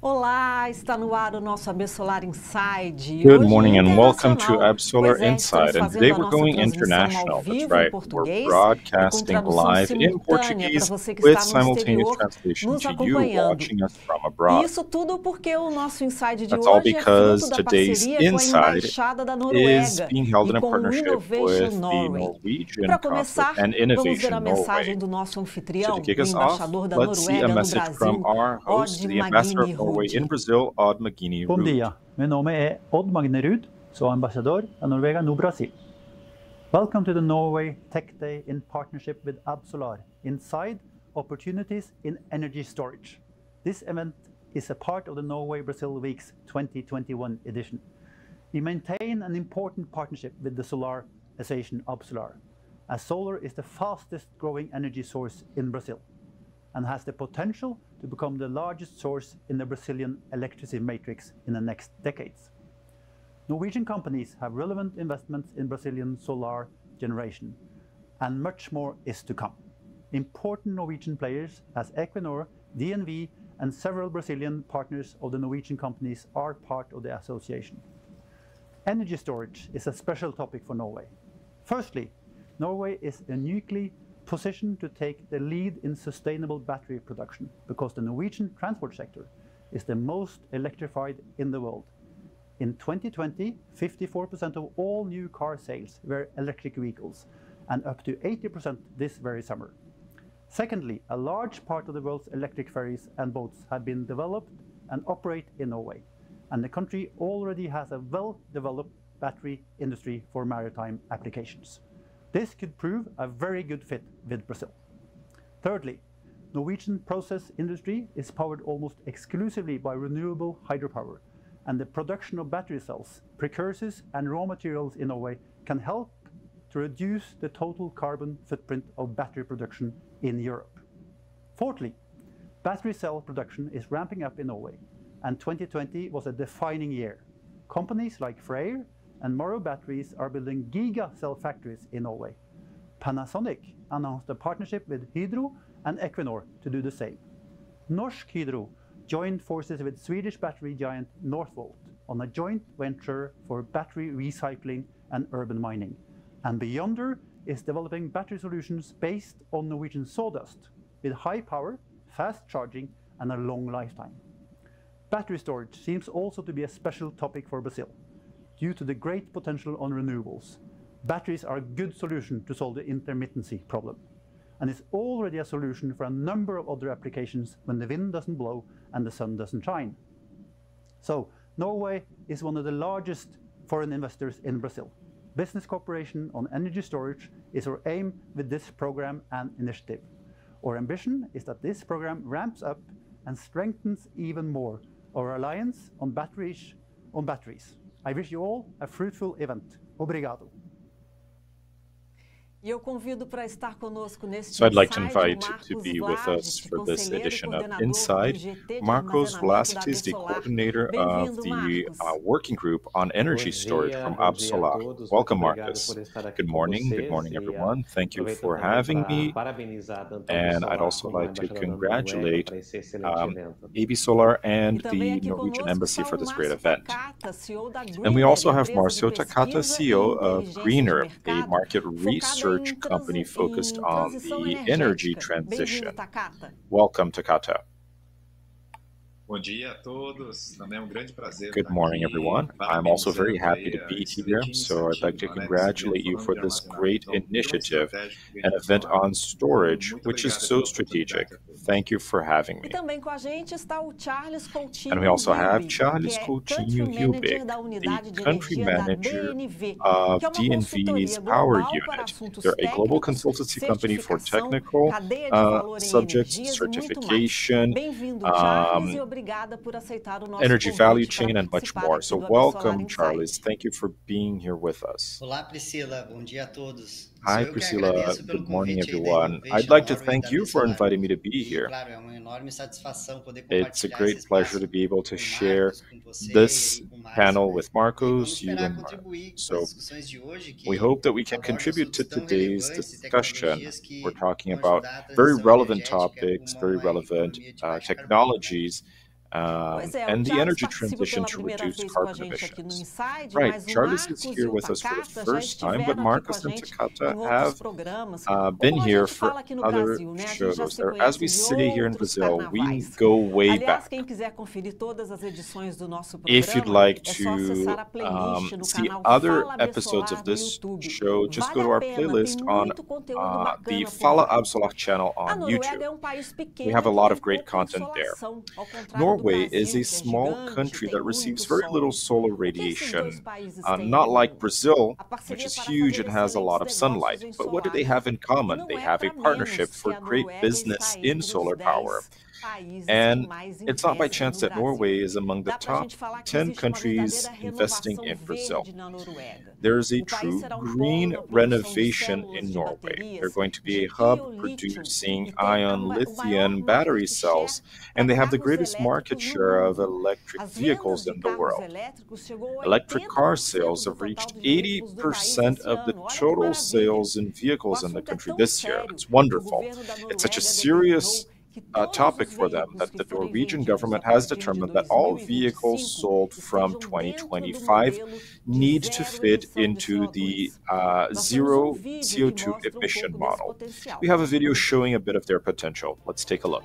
Olá, está no ar o nosso ABSOLAR Inside. E Good hoje morning and welcome to internacional. ABSOLAR Pois é, estamos Inside, and today fazendo a we're nossa going transmissão ao international. That's vivo em right, we're português e com broadcasting tradução live in simultânea para Portuguese você que with está no simultaneous exterior translation nos to you acompanhando. watching us from E abroad. isso tudo porque o nosso Inside de That's all hoje é fruto because da today's parceria com a Inside Embaixada da is Noruega being held e in a com o partnership Innovation with the Norway. E Norwegian para Conflict começar, and vamos ver a Innovation mensagem Norway. do nosso So to anfitrião, kick o us off, embaixador da let's see a Noruega no message from Brasil, our host, Odd the ambassador Magini of Norway in Ruud. Brazil, Odd Magini Bom Ruud. dia, meu nome é Odd Magni Ruud, sou embaixador da Noruega no Brasil. Welcome to the Norway Tech Day in partnership with ABSOLAR Inside, Opportunities in Energy Storage. This event is a part of the Norway-Brazil Week's 2021 edition. We maintain an important partnership with the solar association ABSOLAR, as solar is the fastest growing energy source in Brazil and has the potential to become the largest source in the Brazilian electricity matrix in the next decades. Norwegian companies have relevant investments in Brazilian solar generation, and much more is to come. Important Norwegian players as Equinor, DNV, and several Brazilian partners of the Norwegian companies are part of the association. Energy storage is a special topic for Norway. Firstly, Norway is uniquely positioned to take the lead in sustainable battery production because the Norwegian transport sector is the most electrified in the world. In 2020, 54% of all new car sales were electric vehicles, and up to 80% this very summer. Secondly, a large part of the world's electric ferries and boats have been developed and operate in Norway, and the country already has a well-developed battery industry for maritime applications. This could prove a very good fit with Brazil. Thirdly, Norwegian process industry is powered almost exclusively by renewable hydropower, and the production of battery cells, precursors, and raw materials in Norway can help to reduce the total carbon footprint of battery production in Europe. Fourthly, battery cell production is ramping up in Norway, and 2020 was a defining year. Companies like Freyr and Morrow Batteries are building giga cell factories in Norway. Panasonic announced a partnership with Hydro and Equinor to do the same. Norsk Hydro joined forces with Swedish battery giant Northvolt on a joint venture for battery recycling and urban mining. And Beyonder is developing battery solutions based on Norwegian sawdust with high power, fast charging, and a long lifetime. Battery storage seems also to be a special topic for Brazil due to the great potential on renewables. Batteries are a good solution to solve the intermittency problem, and it's already a solution for a number of other applications when the wind doesn't blow and the sun doesn't shine. So Norway is one of the largest foreign investors in Brazil. Business cooperation on energy storage is our aim with this program and initiative. Our ambition is that this program ramps up and strengthens even more our alliance on batteries. I wish you all a fruitful event. Obrigado. E eu convido para estar conosco neste So I'd like to Inside invite o to Marcos be with us Vlasic, for this conselheiro e edition of coordenador do Inside. GT de Marcos armazenamento da Vlasic is the ABSOLAR. coordinator of Bem-vindo, the Marcos. working group on energy storage from bom dia a ABSOLAR. todos. Welcome, Muito obrigado Marcus. por estar aqui Good com morning, vocês, everyone. Thank you aproveito for também having para me. parabenizar tanto a And I'd ABSOLAR also como a like to Embaixada da Noruega congratulate para esse excelente evento. ABSOLAR and E também the aqui Norwegian conosco Embassy está for o this great Márcio event. Takata, CEO da And we Greener, also have empresa de Marcio Takata, pesquisa e CEO of inteligência de Greener, a mercado, market focada research em company focused on transição the energy energética. transition. Bem-vindo, Takata. Welcome, Takata. Bom dia a todos. Também é grande prazer Good estar morning, aqui, everyone. I'm also very parabenizando happy to aí a be excelente here, so I'd like to iniciativa, né, congratulate you falando for de this great armazenamento tão initiative, estratégico que a an gente event fala. on storage, Muito which is obrigado so pela strategic. oportunidade a todos. Thank you for having E me. também com a gente está o Charles Coutinho And we also have Hilbig, Charles que é Coutinho Country Manager Hilbig, da the Unidade de country Energia da manager DNV, of que é uma DNV's consultoria power global para unit. assuntos They're a global técnicos, consultancy company for certificação, technical cadeia de valor em subjects, energias e muito mais. certification, Bem-vindo, Charles, e obrigada por aceitar o nosso energy value convite chain, para and much participar more. aqui So do ABSOLAR welcome, Charles. Inside. Thank you for being here with us. Olá, Priscila. Bom dia a todos. Hi, Sou eu que Priscilla. agradeço pelo Good morning, convite aí da everyone. I'd Innovation like to Norway e thank da you for ABSOLAR. inviting me to be E, here. claro, é uma enorme satisfação poder It's a compartilhar great esse pleasure to espaço be able to com o share Marcos, com você this e com o Márcio, panel né? with E vamos Marcos, you esperar and Mark. contribuir com as So discussões de hoje que we hope that we can abordam contribute to assuntos tão today's relevantes e discussion. tecnologias que We're talking vão about ajudar a very transição relevant energética topics, rumo a very uma relevant economia de baixo carbono, né? technologies Pois é, o and the Charles energy participa transition pela to primeira reduce vez com a carbon gente aqui no emissions. Inside, Right, mas o Charles Marcos is e here o with us for the Takata já first time, but estiveram aqui com a Marcus and gente Takata em outros have programas. been Como a here gente for fala aqui no other Brasil, né? A gente já shows. se As conhece we de say here in outros Brazil, we carnavais. go way Aliás, back. quem quiser conferir todas as edições do nosso If you'd programa, like é só acessar a to playlist no see canal other Fala episodes ABSOLAR of no this YouTube. show, just Vale go to a our pena, tem playlist on muito conteúdo the bacana por Fala lá. ABSOLAR channel A on Noruega YouTube. é um país We pequeno have a e que lot tem of great pouca content there. insolação, ao contrário do Norway is Brasil, a que é small gigante, country tem that receives muito very little sol. solar O que esses dois radiation, países not têm like Brazil, a which parceria is para huge fazer and has a lot of excelentes sunlight. negócios But what do they ensolados. have in E common? não They é have a para partnership menos que for a great Noruega business está in entre os solar power. 10 países And que mais it's not by investem chance no that Brasil. Norway is among the Dá para a top gente falar que 10 existe uma countries verdadeira investing renovação in Brazil. verde na Noruega. There is a O país true será polo green na produção de renovation células in de Norway. baterias They're going to be a de hub ioglítio producing e tem ion o maior lithium battery market share cells, para and they have the carros greatest market elétricos no share of mundo. electric As vehicles vendas de in the carros world. elétricos chegou a Electric car 80% sales do have total reached de veículos do país 80% esse of the ano. Olha que total maravilha! sales in O vehicles in the assunto é country tão this year. sério It's que o wonderful. governo da It's such a Noruega serious determinou que todos topic os for them veículos that que the forem Norwegian vendidos a government has partir de determined that all 2025 vehicles sold from estejam dentro do 2025 modelo de need to zero fit emissão de into the CO2. Nós temos zero vídeo que CO2 mostra emission pouco desse model. potencial. We have a video Vamos ver. showing a bit of their potential. Let's take a look.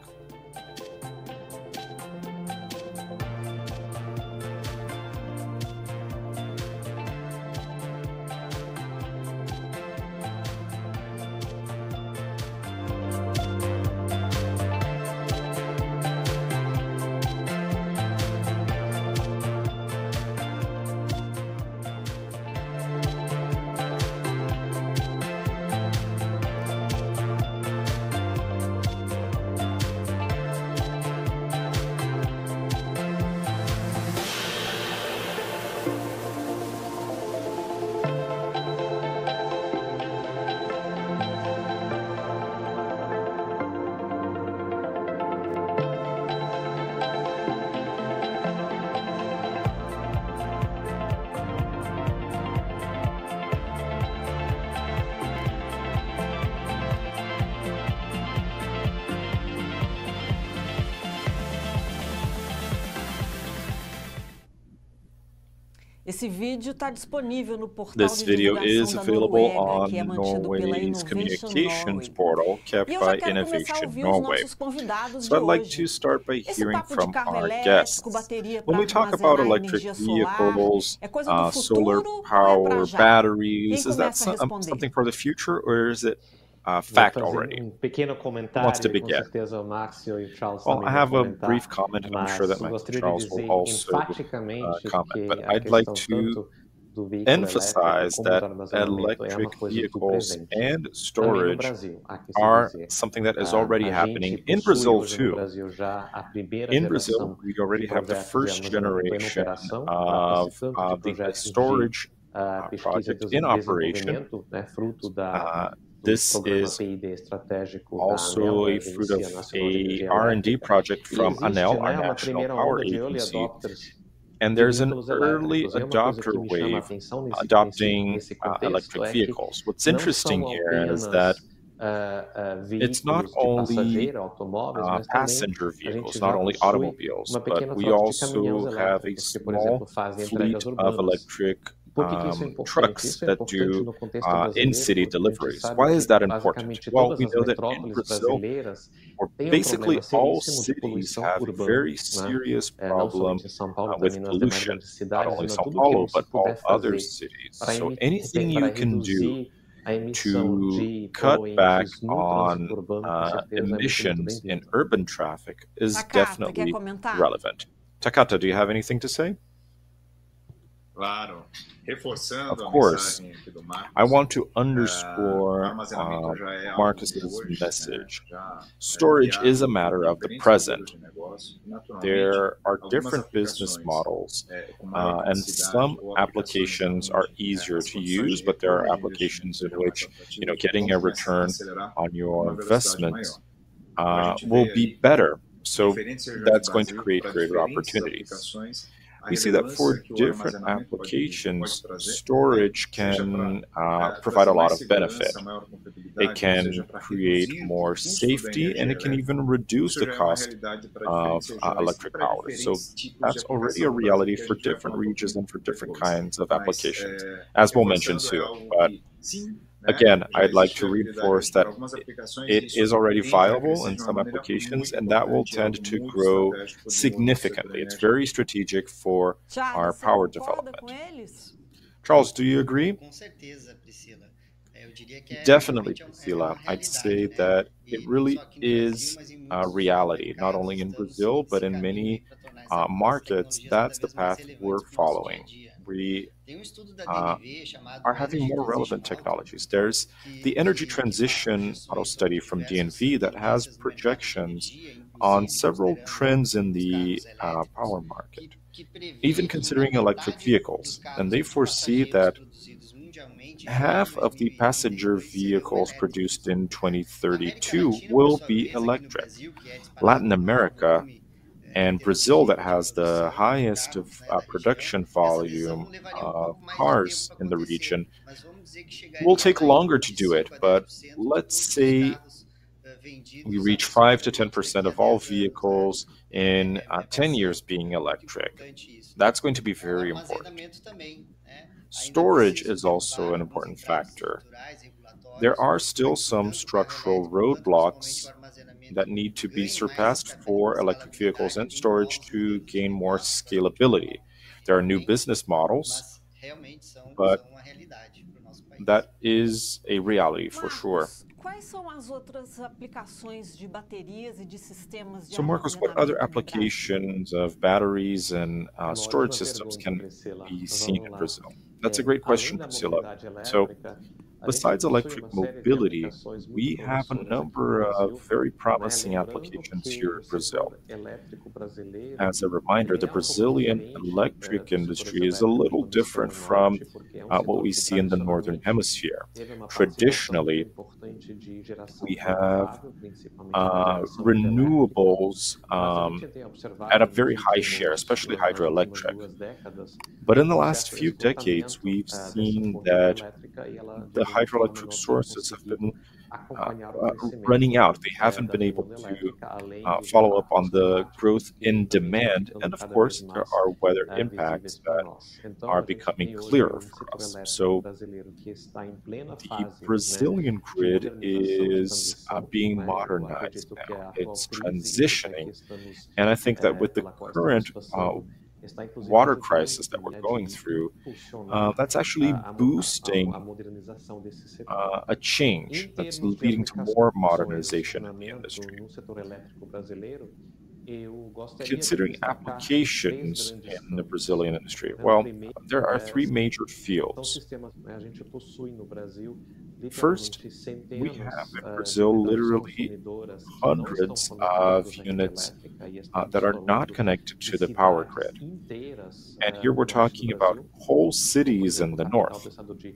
Esse vídeo está disponível no portal This de video is divulgação da available Noruega, on que é mantido pela Norway's Innovation communications Norway. portal E kept eu já by quero começar a Innovation ouvir os Norway. nossos convidados So de I'd like hoje. to start by Esse hearing papo de from carro our elétrico, guests. bateria para When we talk about armazenar electric energia solar, vehicles, é coisa do solar futuro ou é para power, já? batteries, Quem is that começa a responder? something for the future, or is it Vou fact fazer already? pequeno Who wants to comentário, e com begin? certeza o Márcio e o Charles Well, também I vão have a comentar, brief comment, and I'm sure mas that my gostaria de Charles will dizer also enfaticamente comment, que but a I'd like questão to tanto do veículo elétrico emphasize como do that armazenamento é uma electric coisa do vehicles presente. and Também no storage Brasil, há que se are dizer. something that is already A happening gente in possui Brazil hoje no too. Brasil já a primeira In Brazil, geração we de already have the projetos de first armazenamento em generation operação. of Trata-se tanto de the projetos de storage pesquisa project e in operation. desenvolvimento, né, fruto do This programa is P&D estratégico da also ANEEL, a da fruit Agência of Nacional de Energia a R&D Elétrica, project e from existe, ANEEL, our né, uma national primeira power onda de early agency, adopters and de there's an veículos early elétricos. E uma coisa adopter que me chama a wave atenção adopting nesse contexto electric é que vehicles. What's não interesting são here is that apenas it's not veículos de only passageiro, automóveis, mas também passenger a gente vehicles, not já only possui automobiles, uma but pequena we frota de caminhões also have a elétricos que, por small exemplo, fazem fleet entregas of urbanas. electric Por que isso é importante? trucks Isso é that importante do no contexto brasileiro, in-city porque a gente deliveries. sabe Why is que that important? basicamente Well, todas we as know that in metrópoles Brazil, brasileiras or têm basically all seríssimo de cities poluição have a urbana, very né? serious Não problem somente em São Paulo, with também nas demais pollution, grandes not cidades, only mas São tudo que Paulo, você but all puder other fazer cities. para So anything para you can do reduzir a emissão to de cut back poluentes no on trânsito urbano, com certeza é muito emissions in bem-vindo. urban traffic is Takata, quer definitely comentar? relevant. Takata, do you have anything to say? Claro. Reforçando Of a course. mensagem aqui do Marcos. I want to O underscore armazenamento já é algo Marcus's de hoje, message. né? Já Storage viável is a em matter of the diferentes present. modelos de negócio. Naturalmente, There are algumas different business aplicações, models, com maior and capacidade some ou applications are realmente, easier as to condições use, de but there are retorno e applications in investimento which, seriam mais atrativas, getting a vão return acelerar on your uma velocidade investments maior. Então, a gente will vê be aí better. So diferentes regiões that's do going to Brasil create para greater diferentes opportunities. aplicações, we see that for relevância que o different armazenamento applications, pode trazer, né? storage Seja can para provide a trazer lot mais of benefit. segurança, maior It confiabilidade, ou seja, can para create reduzir more o custo da safety, and energia it can elétrica. even reduce Isso the já é uma cost realidade para of diferentes regiões e electric para power. So diferentes tipos de that's already a aplicação, no Brasil, reality que a for gente vai different falar um regions pouquinho and for different depois. kinds of Mas, applications, as we'll mention reforçando, é soon. algo But que, sim, né, again, já I'd like existe to viabilidade reinforce hoje para that algumas aplicações e it isso is already tende a viable crescer in de uma some maneira applications, muito and that will importante, é tend algo to muito grow estratégico do setor significantly. It's energético. very strategic for our Charles, você power concorda com development. eles? Charles, do you agree? Com certeza, Priscila. Eu diria que Definitely, realmente é Priscilla. uma I'd say realidade, né? that it E não só really aqui no Brasil, is mas em a muitos reality, not mercados only in estamos Brazil, seguindo but esse in caminho aí many para tornar essas markets. tecnologias cada That's the vez mais path we're relevantes para o nosso dia a following. dia. We Tem um estudo da uh, DNV chamado are having Energy more Transition relevant Auto, technologies. There's the Energy que faz Transition Auto projeções study sobre from diversas DNV that has tendências no mercado de projections energia, on inclusive several considerando trends in os the carros elétricos, power market, que prevê even que a considering electric metade dos vehicles. And carros they de foresee passageiros that produzidos mundialmente já em half of the passenger 2032 serão vehicles produced elétricos. in Na América 2032 Latina, por will sua be vez, aqui no electric. Brasil, que é disparado Latin com o maior America volume em and termos Brazil, that de has the produção de highest of carros, né, da região, production essa adesão volume levaria um of pouco mais de tempo cars para in the acontecer, region, mas vamos dizer que will chegaria take lá em longer torno to de do it. 5 a But 10% de let's todos os say carros we vendidos reach 5 to absolutamente 10% daqui a of all 10 anos, né? vehicles in 10 years being Muito electric. importante isso. That's going to be O very important. armazenamento também, né? Ainda Storage precisa is also derrubar an alguns important entraves factor. estruturais e There regulatórios are para still que some tanto o carro structural elétrico quanto principalmente o roadblocks that armazenamento need to be ganhe mais surpassed for electric vehicles escalabilidade and e storage novos to modelos de gain more negócio para continuar scalability. There are new bem, business models, mas realmente but são uma realidade para o nosso país. that is a reality for sure. Marcos, quais são as outras aplicações de baterias e de sistemas de So, Marcos, what other armazenamento no Brasil? applications of batteries and É uma storage ótima systems pergunta, can Priscila. be seen Vamos in lá. Brazil? That's a great Além question, da Priscilla. mobilidade So, elétrica, a gente besides possui electric uma série de mobility, aplicações muito we have a promissoras aqui no number of Brasil, very né? promising Lembrando applications que here o in Brazil. setor elétrico brasileiro, As a reminder, ele the é um pouco Brazilian diferente electric dos setores industry is a elétricos little do hemisfério different from norte, porque é um what setor we que see in the Northern tradicionalmente Hemisphere. teve uma participação muito Traditionally, importante de geração we have renovável, principalmente na geração hidrelétrica, renewables mas a gente tem at observado a nos very high share, últimos, especially nas últimas hydroelectric. 2 décadas But in the um last certo few decades, esgotamento we've dessa seen fonte that hidrelétrica e ela, de the alguma forma, hydroelectric não tem sources have conseguido been acompanhar o running crescimento out. They haven't da been able demanda to elétrica, além dos follow up on impactos the climáticos growth que in também estão demand. ficando And of cada vez course, there mais are weather visíveis impacts para that nós. Então, are a gente becoming tem hoje clearer um for setor us. elétrico So, brasileiro que está em plena the fase, né, Brazilian de grid modernização, de is transição, being né? Eu modernized acredito que now. a atual It's crise hídrica que transitioning. estamos, And I think that with the pela qual estamos current passando, está inclusive water ajudando, crisis that we're né, going de through, impulsionar that's actually a boosting modernização desse setor. a change Em that's termos de leading to more aplicações de modernization in the funcionamento industry. no setor elétrico brasileiro, eu gostaria de Considering destacar 3 applications grandes in the campos. Brazilian industry, Né? well, Primeiro, there are 3 major são fields. sistemas, né? A gente possui no Brasil First, literalmente we have centenas in de Brazil unidades literally consumidoras que não estão hundreds of conectadas à rede units elétrica e estamos that are not falando connected de to the power cidades grid. inteiras And here no we're norte do talking about Brasil, whole como por cities in exemplo the a capital do north. estado de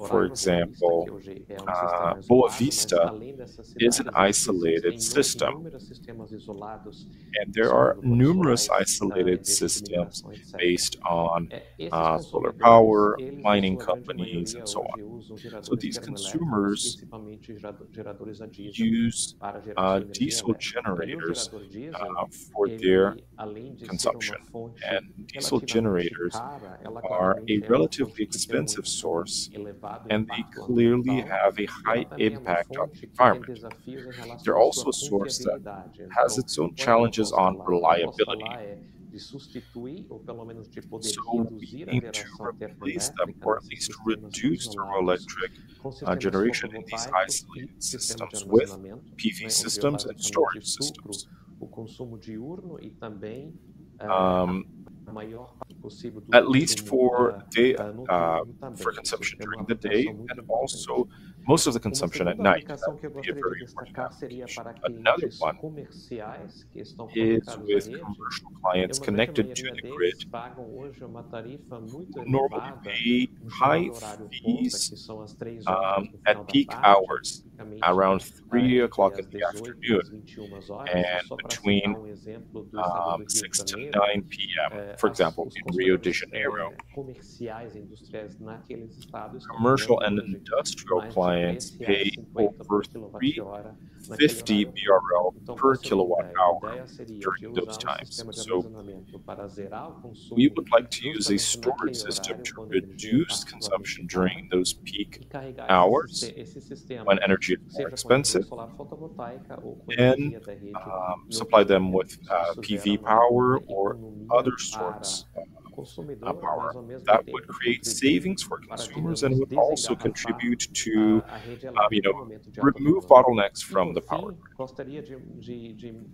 For Roraima, Boa Vista, example, que hoje é um sistema Boa isolado, mas Vista além dessas is an cidades isolated existem system, inúmeros sistemas isolados and que there são are desenvolvedores numerous rurais, isolated empresas de systems mineração, etc. based on Esses solar consumidores, power, eles na mining sua grande companies, maioria and so hoje on. usam So geradores these termoelétricos, consumers principalmente geradores a diesel, use para gerar sua energia diesel elétrica. E o generators gerador diesel, for their ele, além de ser uma consumption. fonte And diesel relativamente generators cara, ela are a claramente é uma relatively fonte que tem um expensive um source, elevado and they impacto clearly ambiental, have a e ela high também é uma impact on the fonte que tem environment. desafios em relação They're à sua also a source that confiabilidade. has Então, its own qual é a challenges proposta on lá? A proposta reliability. lá é de substituir, ou pelo menos de poder So we reduzir a aim to geração replace them, termoelétrica or at nesses least sistemas reduce isolados thermoelectric com sistemas generation in these fotovoltaicos e isolated sistemas de systems with armazenamento, PV né, onde eu systems and basicamente storage supro systems. o consumo diurno e também Um, a maior parte possível do at least consumo for noturno também. for Isso consumption é uma during the day, aplicação muito and importante. also most of the Uma consumption at segunda night. That aplicação que eu would be a gostaria de very important destacar seria application. para Another clientes one comerciais que estão is conectados à with rede. commercial E clients uma grande connected to maioria the deles grid, pagam hoje uma tarifa muito who normally elevada pay no high chamado horário ponta, fees que são as 3 horas do at final da peak tarde, hours around 3 o'clock in às the 18 afternoon, às 21 horas, e and só para between citar exemplo do estado do Rio de 6 to Janeiro, 9 p.m., for example, os in Rio de consumidores Janeiro, comerciais e industriais naqueles estados estão commercial pagando and hoje industrial mais de clients pay R$ 3,50 over por quilowatt-hora naquele 350 horário. BRL Então, qual per seria a kilowatt ideia? A hour ideia seria de during those usar um times. sistema de So armazenamento para zerar o we consumo would like to use a justamente storage naquele system horário to quando a energia está reduce relativamente consumption cara during those peak e carregar hours esse sistema, when energy is more seja com energia expensive, solar fotovoltaica ou com and energia da rede no supply them with distribuidor. Isso gera PV power uma or economia other para sorts o consumidor, power. mas ao mesmo That would tempo create contribui savings for para, consumers and digamos, would also desengarrafar contribute to, a rede you elétrica know, no momento de alta remove demanda. bottlenecks E from por the power fim, grid. gostaria de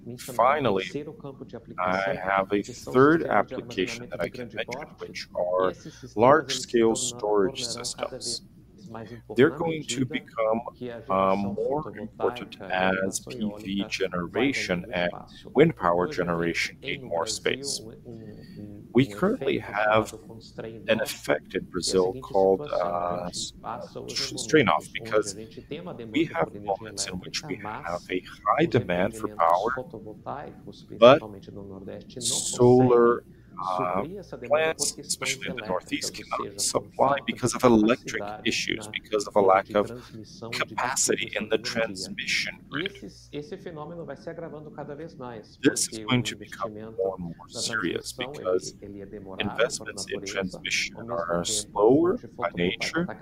mencionar Finally, terceiro campo de I aplicação, have a que são third sistemas de application armazenamento that de I can grande mention, porte, which e are esses sistemas eles se large-scale storage tornarão cada vez systems. mais They're importantes na going to medida become que a geração more important fotovoltaica e a as geração PV eólica vai generation ganhando and espaço. wind power Hoje a gente generation tem gain no more Brasil space. um We currently efeito have chamado constraint an off, effect in que é a Brazil seguinte called situação: a gente passa hoje em strain off, momentos onde a because gente tem uma we demanda have por energia moments in which elétrica, we have mas a high os demand for empreendimentos power, fotovoltaicos, but principalmente no Nordeste, não solar conseguem suprir essa demanda por plants, questões especially in the Northeast, elétricas, ou cannot seja, por supply falta de because of electric capacidade issues, na because of a rede lack de of transmissão e de capacity in distribuição the de energia. transmission E grid. esse fenômeno vai se agravando cada vez mais, This is porque going o to become investimento more and more na serious transmissão because ele é demorado por investments in natureza, transmission ao mesmo are tempo a slower fonte by fotovoltaica nature, está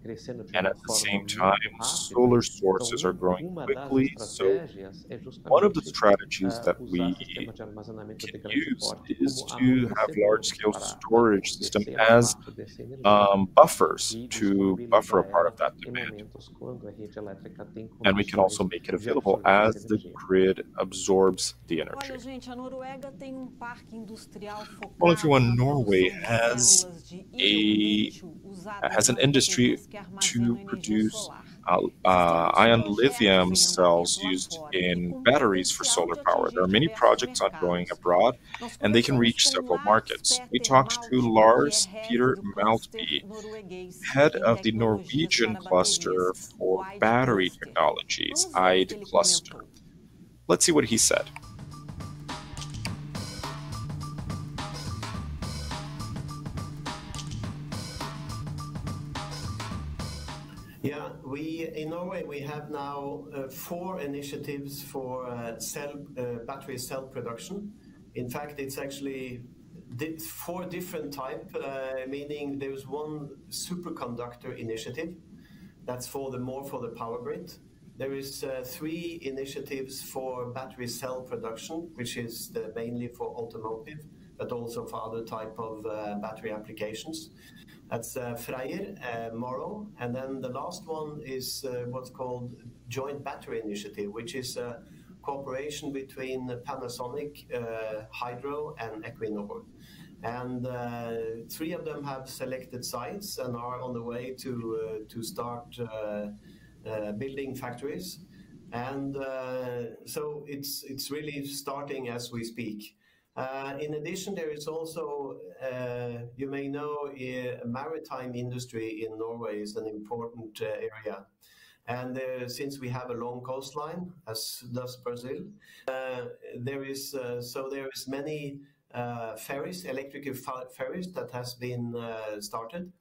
crescendo de and uma at the forma same time, muito rápida. solar Então, sources are growing uma das quickly. So estratégias é one of the justamente strategies that usar we sistemas de armazenamento de can grande use porte is como to have amortecedores large-scale para storage system amortecer uma as parte dessa energia buffers e to buffer a disponibilizar part of ela that em demand. momentos quando a rede elétrica tem And we can also condições make it de available absorver essa as the energia. grid absorbs the Olha, energy. gente, a Noruega tem um parque industrial Well, focado everyone, na Norway produção de has células de íon lítio usadas an nas industry baterias que armazenam to energia produce solar. Existem muitos ion projetos lithium em cells andamento lá used fora e in com batteries for potencial solar de power. There atingir are many diversos projects ongoing mercados. abroad, Nós and they can conversamos reach com several Lars markets. We Petter talked to Maltby, que é Lars head Peter do cluster Maltby, norueguês head em of the tecnologias Norwegian para cluster baterias, o for IDE battery Cluster. technologies, Vamos ver o que IDE ele cluster. comentou. Let's see what he said. Yeah, in Norway we have now 4 initiatives for battery cell production. In fact, it's actually 4 different types, meaning there's one superconductor initiative that's more for the power grid. There is 3 initiatives for battery cell production, which is mainly for automotive, but also for other type of battery applications. That's Freyr, Morrow, and then the last one is what's called Joint Battery Initiative, which is a cooperation between Panasonic, Hydro, and Equinor. And 3 of them have selected sites and are on the way to start building factories. And so it's really starting as we speak. In addition, there is also, you may know, maritime industry in Norway is an important area. And since we have a long coastline, as does Brazil, there is many ferries, electrical ferries that has been started,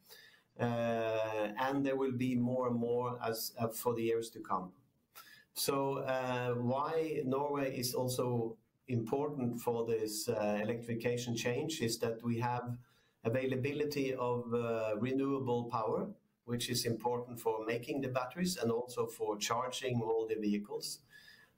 and there will be more and more as for the years to come. So why Norway is also important for this electrification change is that we have availability of renewable power, which is important for making the batteries and also for charging all the vehicles.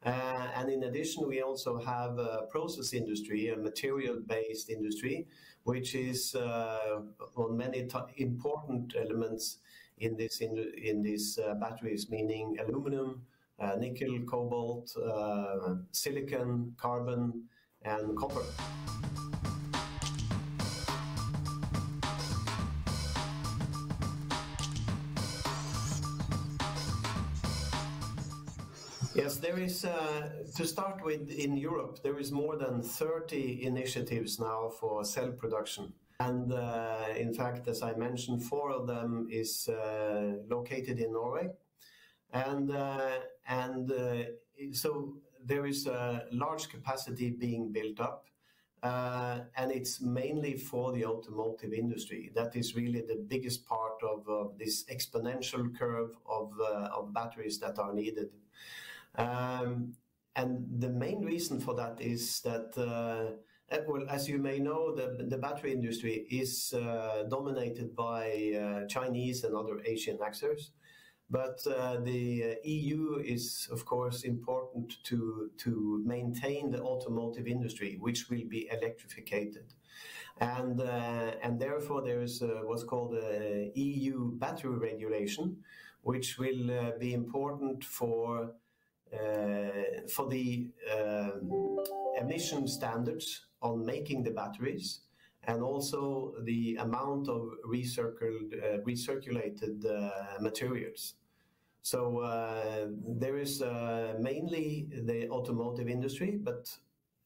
And in addition, we also have a process industry, a material-based industry, which is on many important elements in these batteries, meaning aluminum, nickel, cobalt, silicon, carbon, and copper. Yes, there is, to start with, in Europe, there is more than 30 initiatives now for cell production. And in fact, as I mentioned, 4 of them is located in Norway. So there is a large capacity being built up, and it's mainly for the automotive industry. That is really the biggest part of this exponential curve of batteries that are needed. And the main reason for that is that, well, as you may know, the battery industry is dominated by Chinese and other Asian actors. But the EU is, of course, important to maintain the automotive industry, which will be electrified. And therefore, there is what's called a EU battery regulation, which will be important for the emission standards on making the batteries, and also the amount of recirculated materials. So there is mainly the automotive industry, but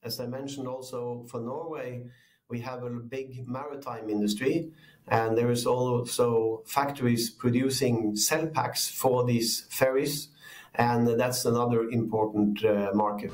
as I mentioned also for Norway, we have a big maritime industry, and there is also factories producing cell packs for these ferries, and that's another important market.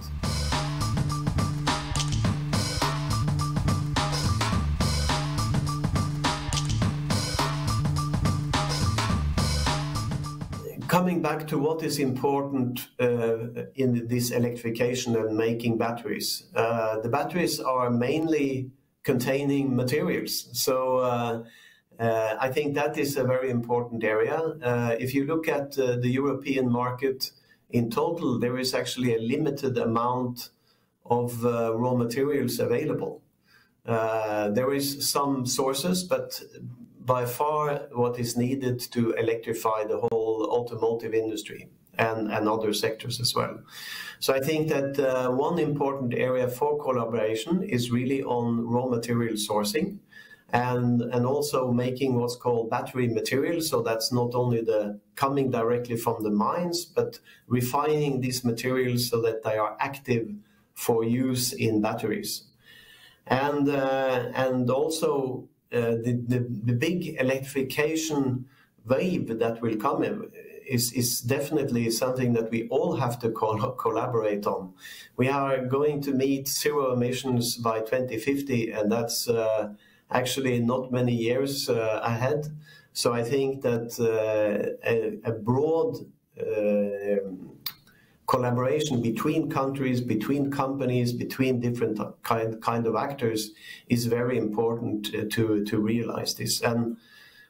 Coming back to what is important in this electrification and making batteries, the batteries are mainly containing materials. So I think that is a very important area. If you look at the European market in total, there is actually a limited amount of raw materials available. There is some sources, but by far what is needed to electrify the whole automotive industry and other sectors as well. So I think that one important area for collaboration is really on raw material sourcing and also making what's called battery materials. So that's not only the coming directly from the mines, but refining these materials so that they are active for use in batteries. And also the big electrification wave that will come is definitely something that we all have to collaborate on. We are going to meet zero emissions by 2050, and that's actually not many years ahead. So I think that a broad collaboration between countries, between companies, between different kind of actors is very important to realize this. And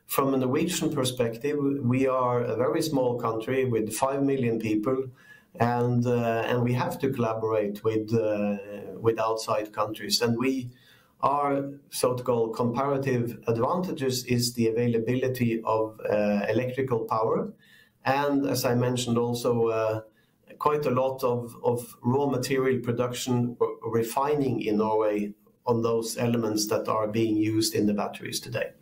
from a Norwegian perspective, we are a very small country with 5 million people, and we have to collaborate with outside countries. And our so-called comparative advantages is the availability of electrical power, and as I mentioned also, quite a lot of raw material production refining in Norway on those elements that are being used in the batteries today.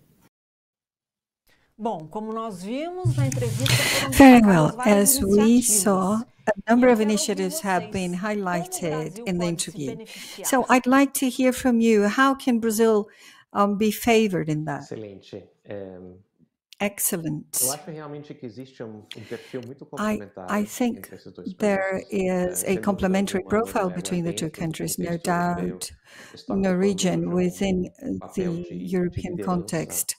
Bom, como nós vimos na entrevista, very well. As we saw, a number of initiatives have been highlighted in the interview. So I'd like to hear from you. How can Brazil be favored in that? Excelente. Excellent. Eu acho realmente que existe perfil muito I think there is a complementary profile between the two countries, no doubt. Norwegian, within the European context,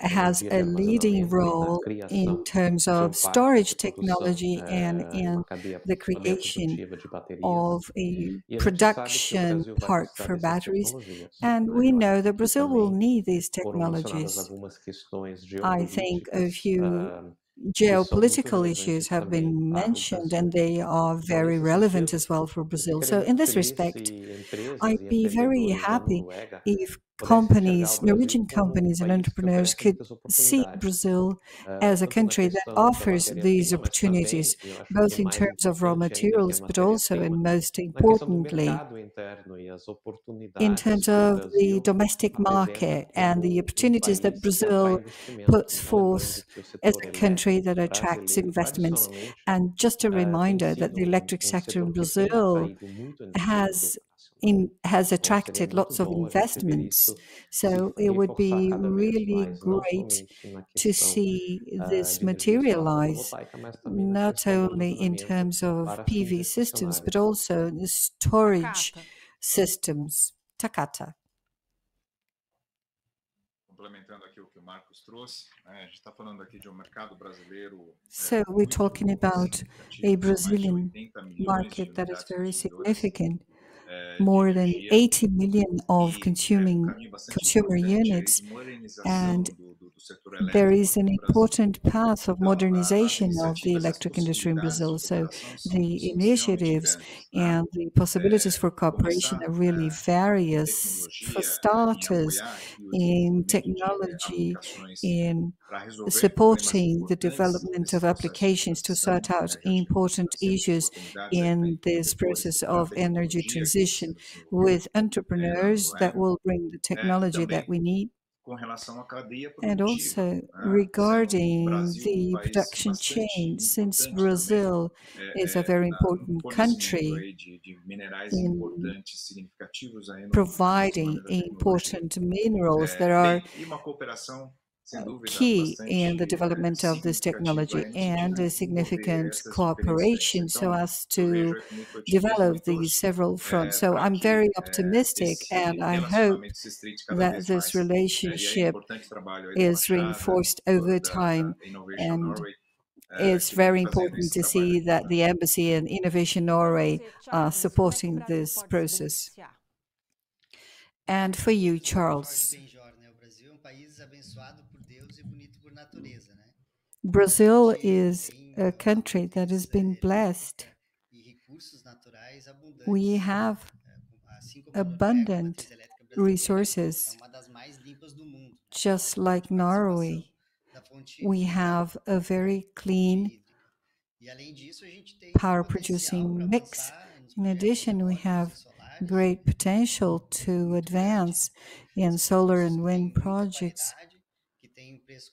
has a leading role in terms of storage technology and in the creation of a production park for batteries. And we know that Brazil will need these technologies. I think a few geopolitical issues have been mentioned, and they are very relevant as well for Brazil. So in this respect, I'd be very happy if companies, Norwegian companies and entrepreneurs could see Brazil as a country that offers these opportunities, both in terms of raw materials, but also, and most importantly, in terms of the domestic market and the opportunities that Brazil puts forth as a country that attracts investments. And just a reminder that the electric sector in Brazil has has attracted lots of investments. So it would be really great to see this materialize, not only in terms of PV systems, but also the storage systems. Takata. Complementando aqui o que o Marcos trouxe, a gente está falando aqui de mercado brasileiro. So we're talking about a Brazilian market that is very significant, more than 80 million of consumer units, and there is an important path of modernization of the electric industry in Brazil. So the initiatives and the possibilities for cooperation are really various. For starters, in technology, in supporting the development of applications to sort out important issues in this process of energy transition with entrepreneurs that will bring the technology that we need. And also regarding the production chain, since Brazil is a very important country in providing important minerals that are key in the development of this technology, and a significant cooperation so as to develop these several fronts. So I'm very optimistic, and I hope that this relationship is reinforced over time. And it's very important to see that the Embassy and Innovation Norway are supporting this process. And for you, Charles. Brazil is a country that has been blessed. We have abundant resources, just like Norway. We have a very clean power producing mix. In addition, we have great potential to advance in solar and wind projects.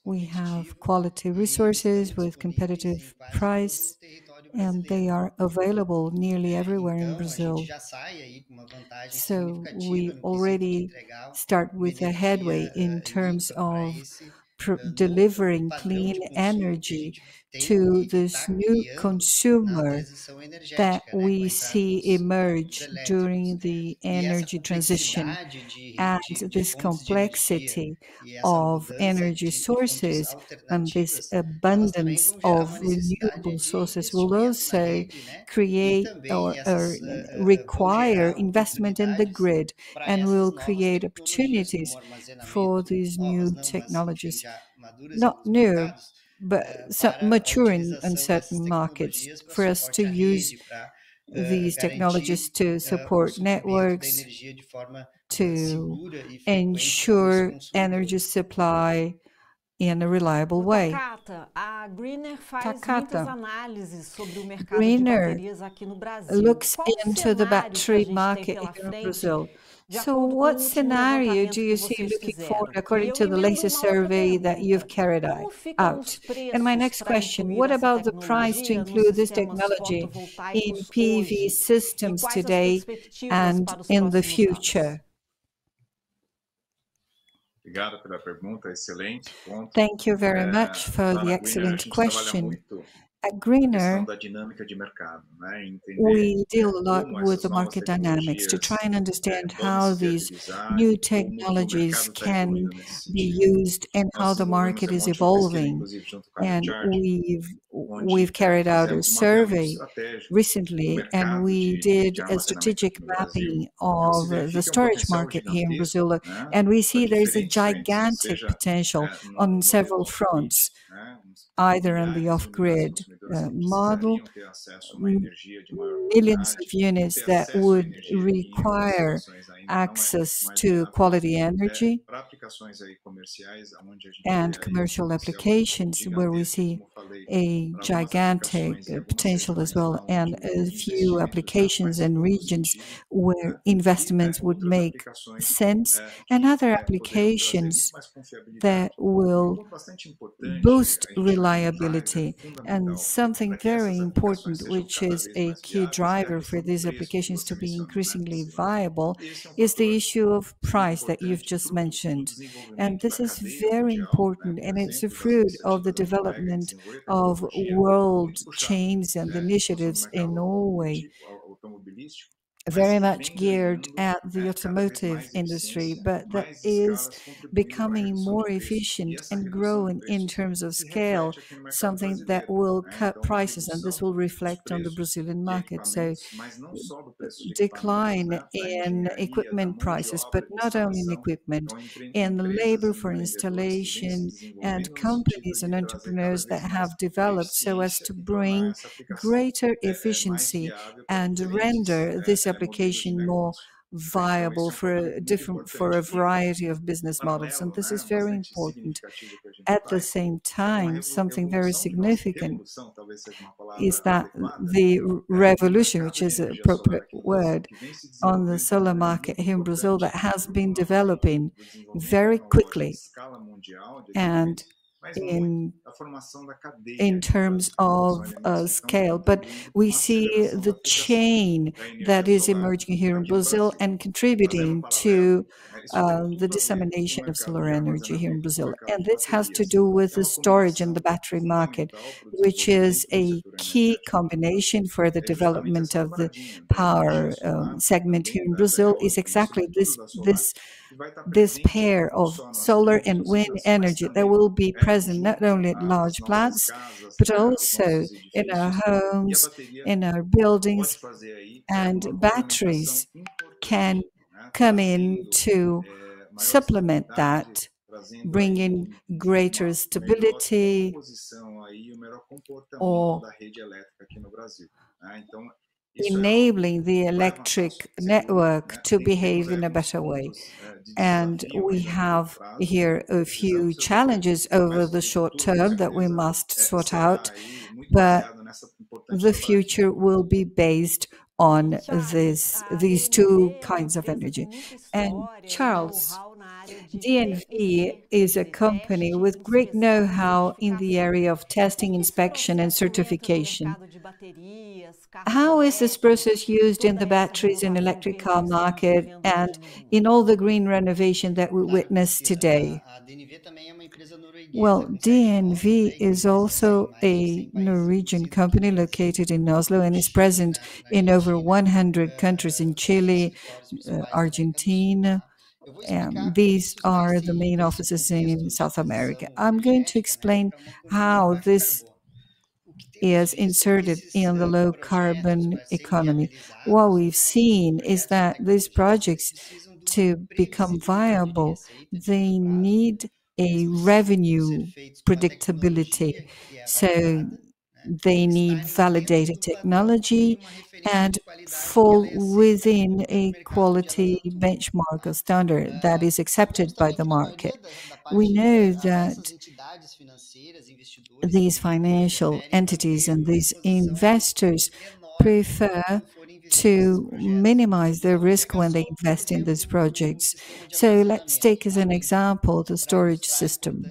We have quality resources with competitive price, and they are available nearly everywhere in Brazil. So we already start with a headway in terms of delivering clean energy to this new consumer that we see emerge during the energy transition. And this complexity of energy sources and this abundance of renewable sources will also create or require investment in the grid, and will create opportunities for these new technologies. Not new, but maturing in certain markets, for us to use these technologies to support networks, to ensure energy supply in a reliable way. Takata, Greener looks into the battery market here in Brazil. So what scenario do you see looking forward according to the latest survey that you've carried out? And my next question, what about the price to include this technology in PV systems today and in the future? Thank you very much for the excellent question. At Greener, we deal a lot with the market dynamics to try and understand how these new technologies can be used and how the market is evolving. And we've carried out a survey recently, and we did a strategic mapping of the storage market here in Brazil, and we see there's a gigantic potential on several fronts, either on the off-grid model, millions of units that would require access to quality energy, and commercial applications where we see a gigantic potential as well, and a few applications and regions where investments would make sense, and other applications that will boost boost reliability. And something very important, which is a key driver for these applications to be increasingly viable, is the issue of price that you've just mentioned. And this is very important, and it's a fruit of the development of world chains and initiatives in Norway, very much geared at the automotive industry, but that is becoming more efficient and growing in terms of scale, something that will cut prices, and this will reflect on the Brazilian market. So decline in equipment prices, but not only in equipment, in labor for installation, and companies and entrepreneurs that have developed so as to bring greater efficiency and render this application more viable for a variety of business models. And this is very important. At the same time, something very significant is that the revolution, which is an appropriate word, on the solar market here in Brazil that has been developing very quickly and in terms of scale. But we see the chain that is emerging here in Brazil and contributing to the dissemination of solar energy here in Brazil. And this has to do with the storage and the battery market, which is a key combination for the development of the power segment here in Brazil, is exactly this pair of solar and wind energy that will be present not only at large plants, but also in our homes, in our buildings, and batteries can come in to supplement that, bring in greater stability or enabling the electric network to behave in a better way. And we have here a few challenges over the short term that we must sort out, but the future will be based on these two kinds of energy. And Charles, DNV is a company with great know-how in the area of testing, inspection, and certification. How is this process used in the batteries and electric car market and in all the green renovation that we witness today? Well, DNV is also a Norwegian company located in Oslo and is present in over 100 countries in Chile, Argentina. These are the main offices in South America. I'm going to explain how this is inserted in the low carbon economy. What we've seen is that these projects, to become viable, they need a revenue predictability. So they need validated technology and fall within a quality benchmark or standard that is accepted by the market. We know that these financial entities and these investors prefer to minimize their risk when they invest in these projects. So let's take as an example the storage system,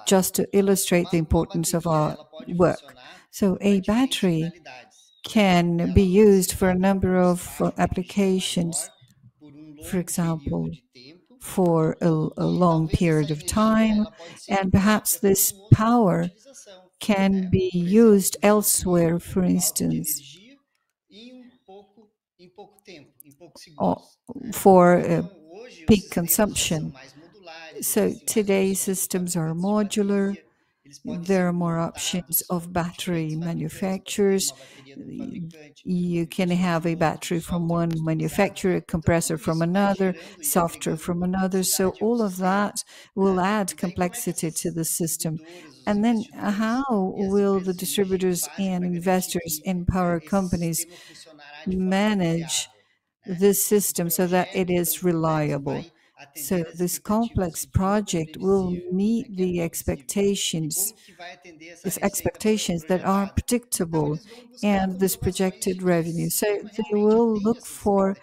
just to illustrate the importance of our work. So a battery can be used for a number of applications, for example, for a long period of time, and perhaps this power can be used elsewhere, for instance, for peak consumption. So today's systems are modular. There are more options of battery manufacturers. You can have a battery from one manufacturer, a compressor from another, software from another. So all of that will add complexity to the system. And then how will the distributors and investors and power companies manage this system so that it is reliable? So this complex project will meet the expectations that are predictable and this projected revenue. So they will look for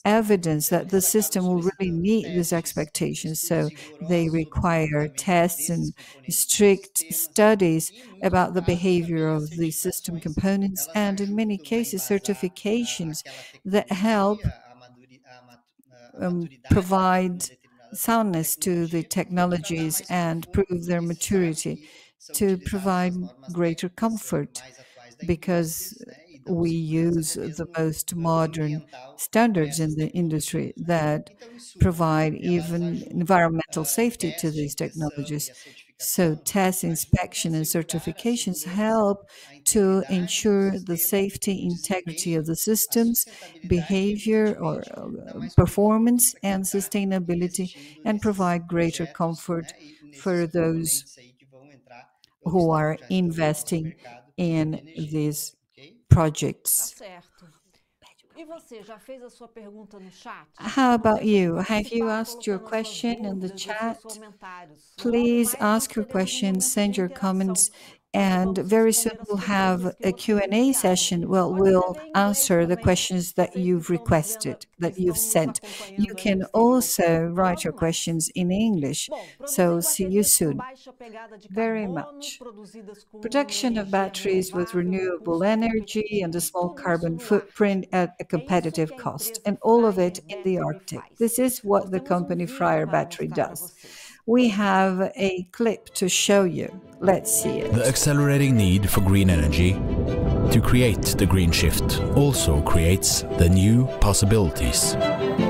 evidence that the system will really meet these expectations. So they require tests and strict studies about the behavior of the system components, and in many cases, certifications that help provide soundness to the technologies and prove their maturity, to provide greater comfort, because we use the most modern standards in the industry that provide even environmental safety to these technologies. So tests, inspection, and certifications help to ensure the safety, integrity of the systems, behavior or performance, and sustainability, and provide greater comfort for those who are investing in these projects. How about you? Have you asked your question in the chat? Please ask your questions, send your comments, and very soon we'll have a Q&A session. Well, we'll answer the questions that you've requested, that you've sent. You can also write your questions in English. So see you soon. Very much. Production of batteries with renewable energy and a small carbon footprint at a competitive cost, and all of it in the Arctic. This is what the company FREYR Battery does. We have a clip to show you. Let's see it. The accelerating need for green energy to create the green shift also creates the new possibilities.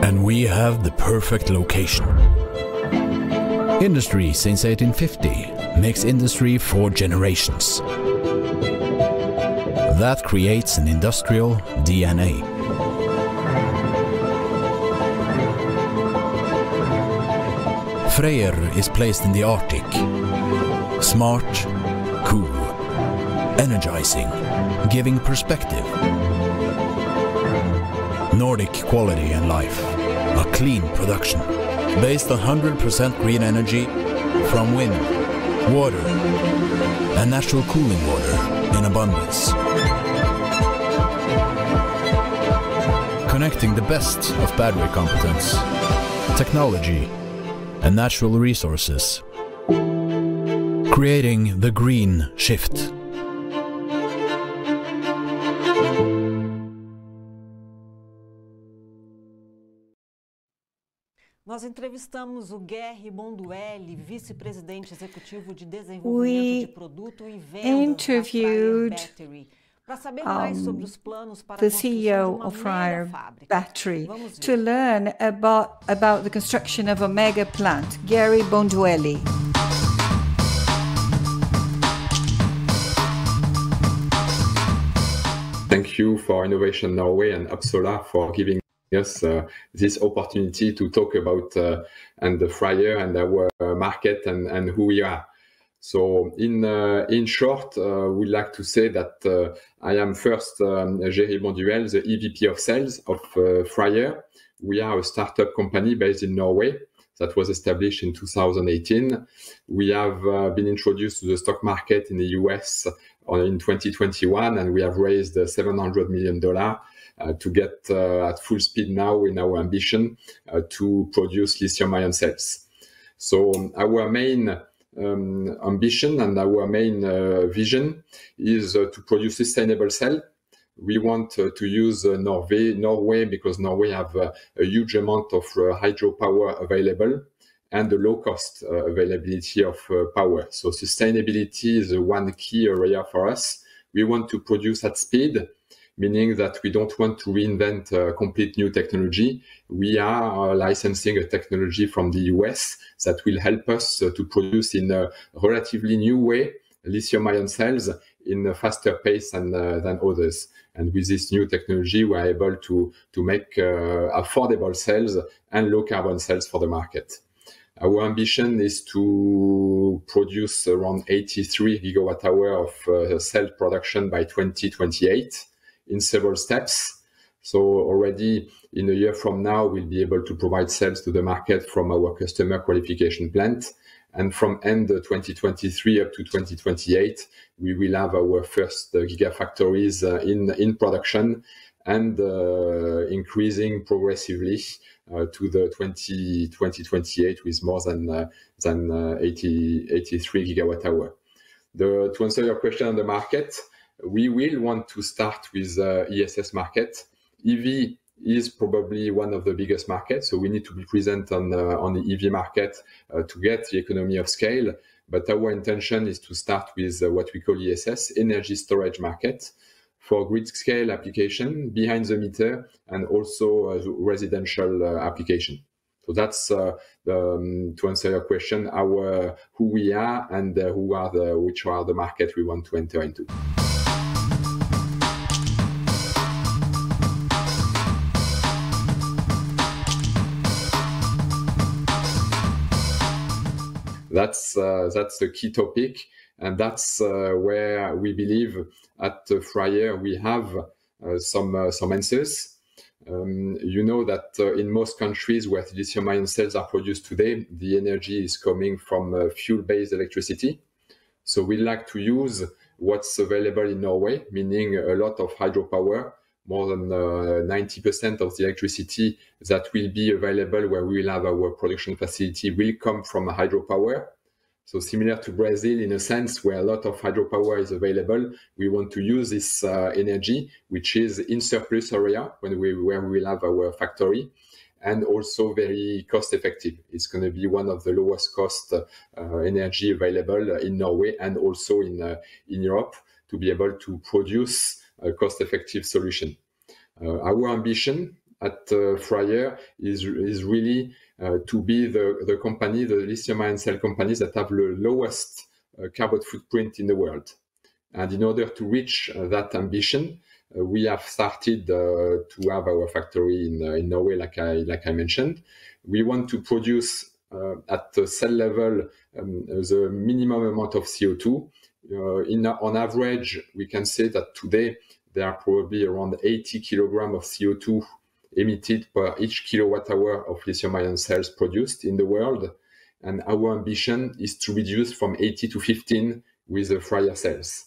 And we have the perfect location. Industry since 1850 makes industry for generations. That creates an industrial DNA. FREYR is placed in the Arctic. Smart, cool, energizing, giving perspective. Nordic quality and life. A clean production based on 100% green energy from wind, water, and natural cooling water in abundance. Connecting the best of battery competence, technology, and natural resources. Creating the green shift. Nós entrevistamos o Guerri Bonduelli, vice-presidente executivo de desenvolvimento de produto e vendas da FREYR Battery. Para saber mais sobre os planos para the CEO of FREYR Battery, to learn about the construction of a mega plant. Guerri Bonduelli. Thank you for Innovation Norway and ABSOLAR for giving us this opportunity to talk about and the FREYR and our market and who we are. So in short, we'd like to say that I am first Guerri Bonduelli, the EVP of sales of FREYR. We are a startup company based in Norway that was established in 2018. We have been introduced to the stock market in the US in 2021, and we have raised $700 million to get at full speed now in our ambition to produce lithium-ion cells. So our main ambition and our main vision is to produce sustainable cell. We want to use Norway because Norway have a huge amount of hydropower available and the low cost availability of power. So sustainability is one key area for us. We want to produce at speed, meaning that we don't want to reinvent a complete new technology. We are licensing a technology from the US that will help us to produce in a relatively new way lithium-ion cells in a faster pace than others. And with this new technology, we are able to make affordable cells and low-carbon cells for the market. Our ambition is to produce around 83 gigawatt-hour of cell production by 2028 in several steps. So already in a year from now, we'll be able to provide cells to the market from our customer qualification plant. And from end 2023 up to 2028, we will have our first gigafactories in production and increasing progressively to the 2028 with more than 83 gigawatt hour. To answer your question on the market, we will want to start with ESS market. EV is probably one of the biggest markets, so we need to be present on the EV market to get the economy of scale. But our intention is to start with what we call ESS, energy storage market, for grid scale application, behind the meter, and also residential application. So that's to answer your question, who we are and which are the market we want to enter into. That's the key topic, and that's where we believe at FREYR we have some answers. You know that in most countries where lithium-ion cells are produced today, the energy is coming from fuel-based electricity. So we like to use what's available in Norway, meaning a lot of hydropower. More than 90% of the electricity that will be available where we will have our production facility will come from hydropower. So similar to Brazil, in a sense, where a lot of hydropower is available, we want to use this energy, which is in surplus area where we will have our factory, and also very cost effective. It's going to be one of the lowest cost energy available in Norway and also in Europe to be able to produce a cost effective solution. Our ambition at FREYR is really to be the company, the lithium-ion cell companies that have the lowest carbon footprint in the world. And in order to reach that ambition, we have started to have our factory in Norway, like I mentioned. We want to produce at the cell level the minimum amount of CO2. On average, we can say that today there are probably around 80 kilograms of CO2 emitted per each kilowatt hour of lithium-ion cells produced in the world. And our ambition is to reduce from 80 to 15 with the FREYR cells.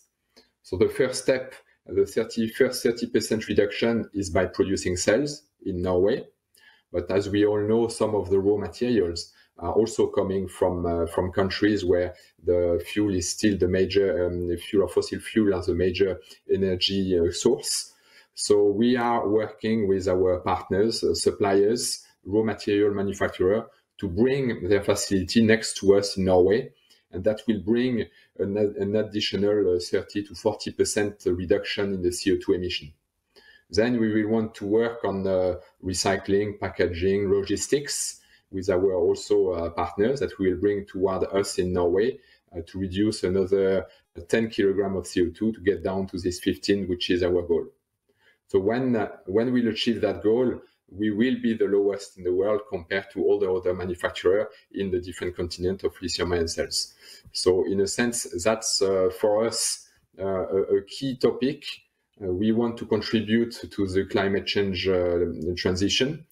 So the first step, the 30% reduction is by producing cells in Norway. But as we all know, some of the raw materials are also coming from countries where the fuel is still the major, fuel or fossil fuel as a major energy source. So we are working with our partners, suppliers, raw material manufacturer to bring their facility next to us in Norway. And that will bring an additional 30 to 40% reduction in the CO2 emission. Then we will want to work on recycling, packaging, logistics with our also partners that we will bring toward us in Norway to reduce another 10 kilograms of CO2 to get down to this 15, which is our goal. So when we'll achieve that goal, we will be the lowest in the world compared to all the other manufacturers in the different continents of lithium-ion cells. So in a sense, that's for us a key topic. We want to contribute to the climate change transition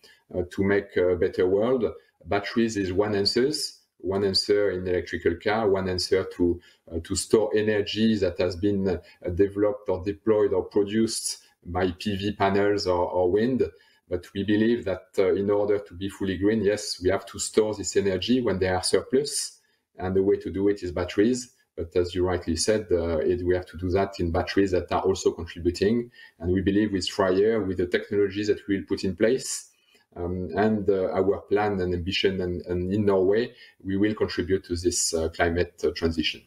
to make a better world. Batteries is one answer in electrical car, one answer to store energy that has been developed or deployed or produced by PV panels or wind. But we believe that in order to be fully green, yes, we have to store this energy when they are surplus. And the way to do it is batteries. But as you rightly said, we have to do that in batteries that are also contributing. And we believe with FREYR, with the technologies that we will put in place, and our plan and ambition and in Norway, we will contribute to this climate transition.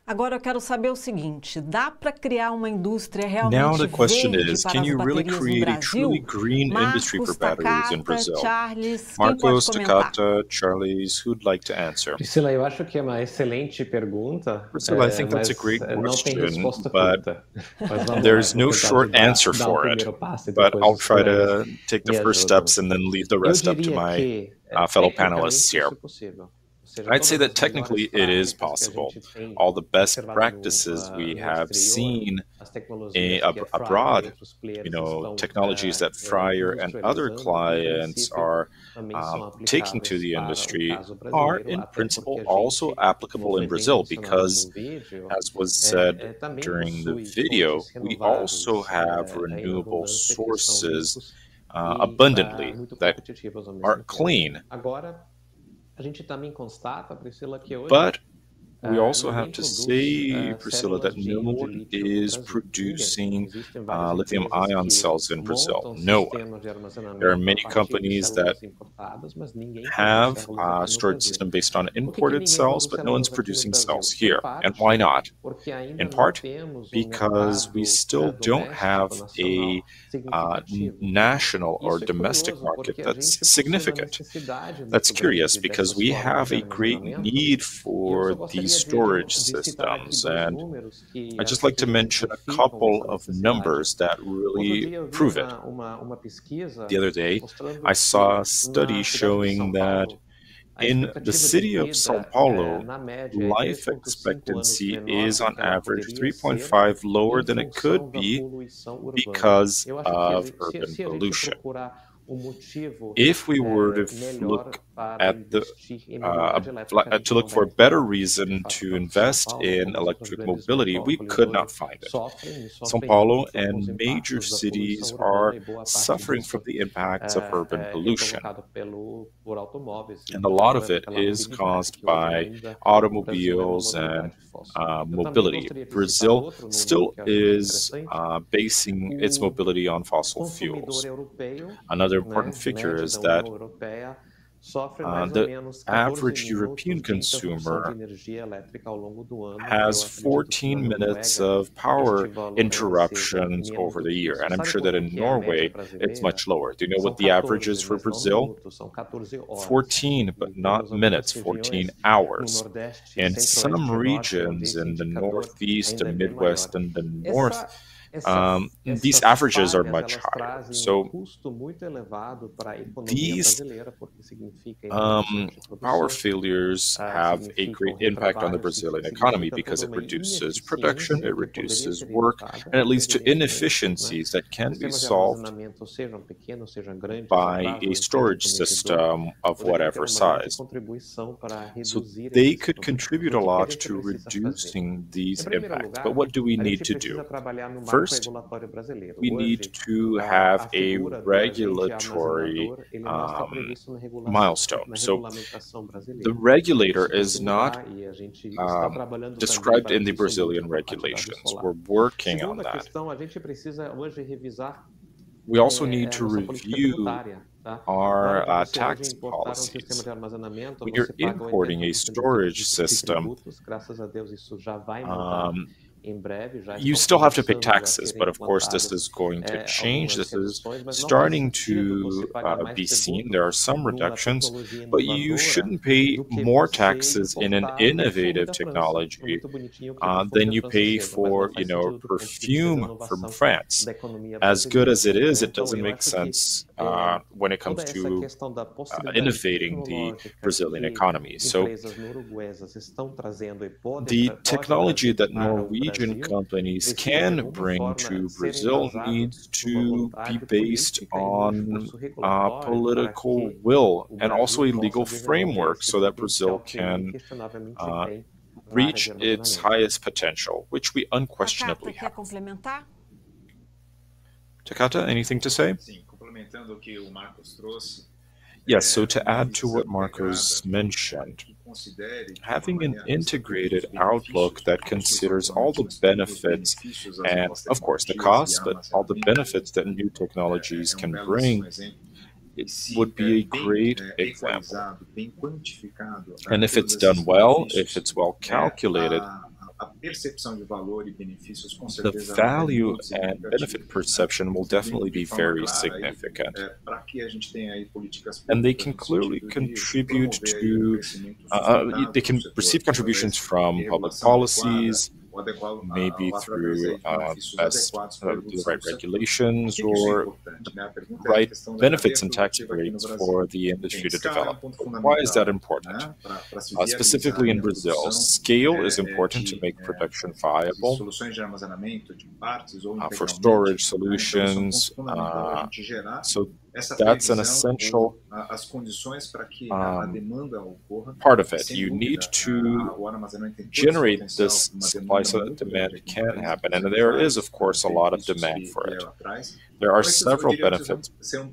Agora eu quero saber o seguinte, dá para criar uma indústria realmente Now the question verde is, para can as you really baterias no create a Brasil? truly green industry for Marcos, batteries in Takata, Brazil? Charles, quem pode Marcos, comentar? Takata, Charles, who'd like to answer? Priscila, eu acho que é uma excelente pergunta, Priscilla, I think that's a mas great não tem question, resposta but curta. Mas vamos there's lá, vou no tentar short ajudar, answer dar for it. primeiro passo e But depois I'll os try colegas to take me the first ajudam. steps and then leave the Eu rest up to diria my que, fellow tecnicamente, panelists here. isso é possível. I'd say that technically it is possible. All the best practices we have seen abroad, technologies that Freyr and other clients are taking to the industry are in principle also applicable in Brazil because, as was said during the video, we also have renewable sources abundantly that are clean. But we also have to say, Priscilla, that no one is producing lithium-ion cells in Brazil. No one. There are many companies that have a storage system based on imported cells, but no one's producing cells here. And why not? In part, because we still don't have a national or domestic market that's significant. That's curious because we have a great need for these storage systems, and I'd just like to mention a couple of numbers that really prove it. The other day, I saw a study showing that in the city of São Paulo, life expectancy is on average 3.5 lower than it could be because of urban pollution. If we were to look at to look for a better reason to invest in electric mobility, we could not find it. São Paulo and major cities are suffering from the impacts of urban pollution. And a lot of it is caused by automobiles and mobility. Brazil still is basing its mobility on fossil fuels. Another important figure is that the average European consumer has 14 minutes of power interruptions over the year. And I'm sure that in Norway, it's much lower. Do you know what the average is for Brazil? 14, but not minutes, 14 hours. In some regions in the Northeast, the Midwest, and the North, these averages are much higher. So these power failures have a great impact on the Brazilian economy because it reduces production, it reduces work, and it leads to inefficiencies that can be solved by a storage system of whatever size. So they could contribute a lot to reducing these impacts. But what do we need to do? First, we need to have a regulatory milestone. So the regulator is not described in the Brazilian regulations. We're working on that. We also need to review our tax policies. When you're importing a storage system, you still have to pay taxes, but of course this is going to change. This is starting to be seen. There are some reductions, but you shouldn't pay more taxes in an innovative technology than you pay for, perfume from France. As good as it is, it doesn't make sense when it comes to innovating the Brazilian economy. So the technology that Norwegian companies can bring to Brazil needs to be based on political will and also a legal framework so that Brazil can reach its highest potential, which we unquestionably have. Takata, anything to say? Yes, so to add to what Marcos mentioned, having an integrated outlook that considers all the benefits and, of course, the costs, but all the benefits that new technologies can bring, it would be a great example. And if it's done well, if it's well calculated, the value and benefit perception will definitely be very significant. And they can clearly contribute to, they can receive contributions from public policies, maybe through the right regulations or the right benefits and tax breaks for the industry to develop. Why is that important? Specifically in Brazil, scale is important to make production viable for storage solutions. So that's an essential part of it. You need to generate this supply so that demand can happen. And there is, of course, a lot of demand for it. There are several benefits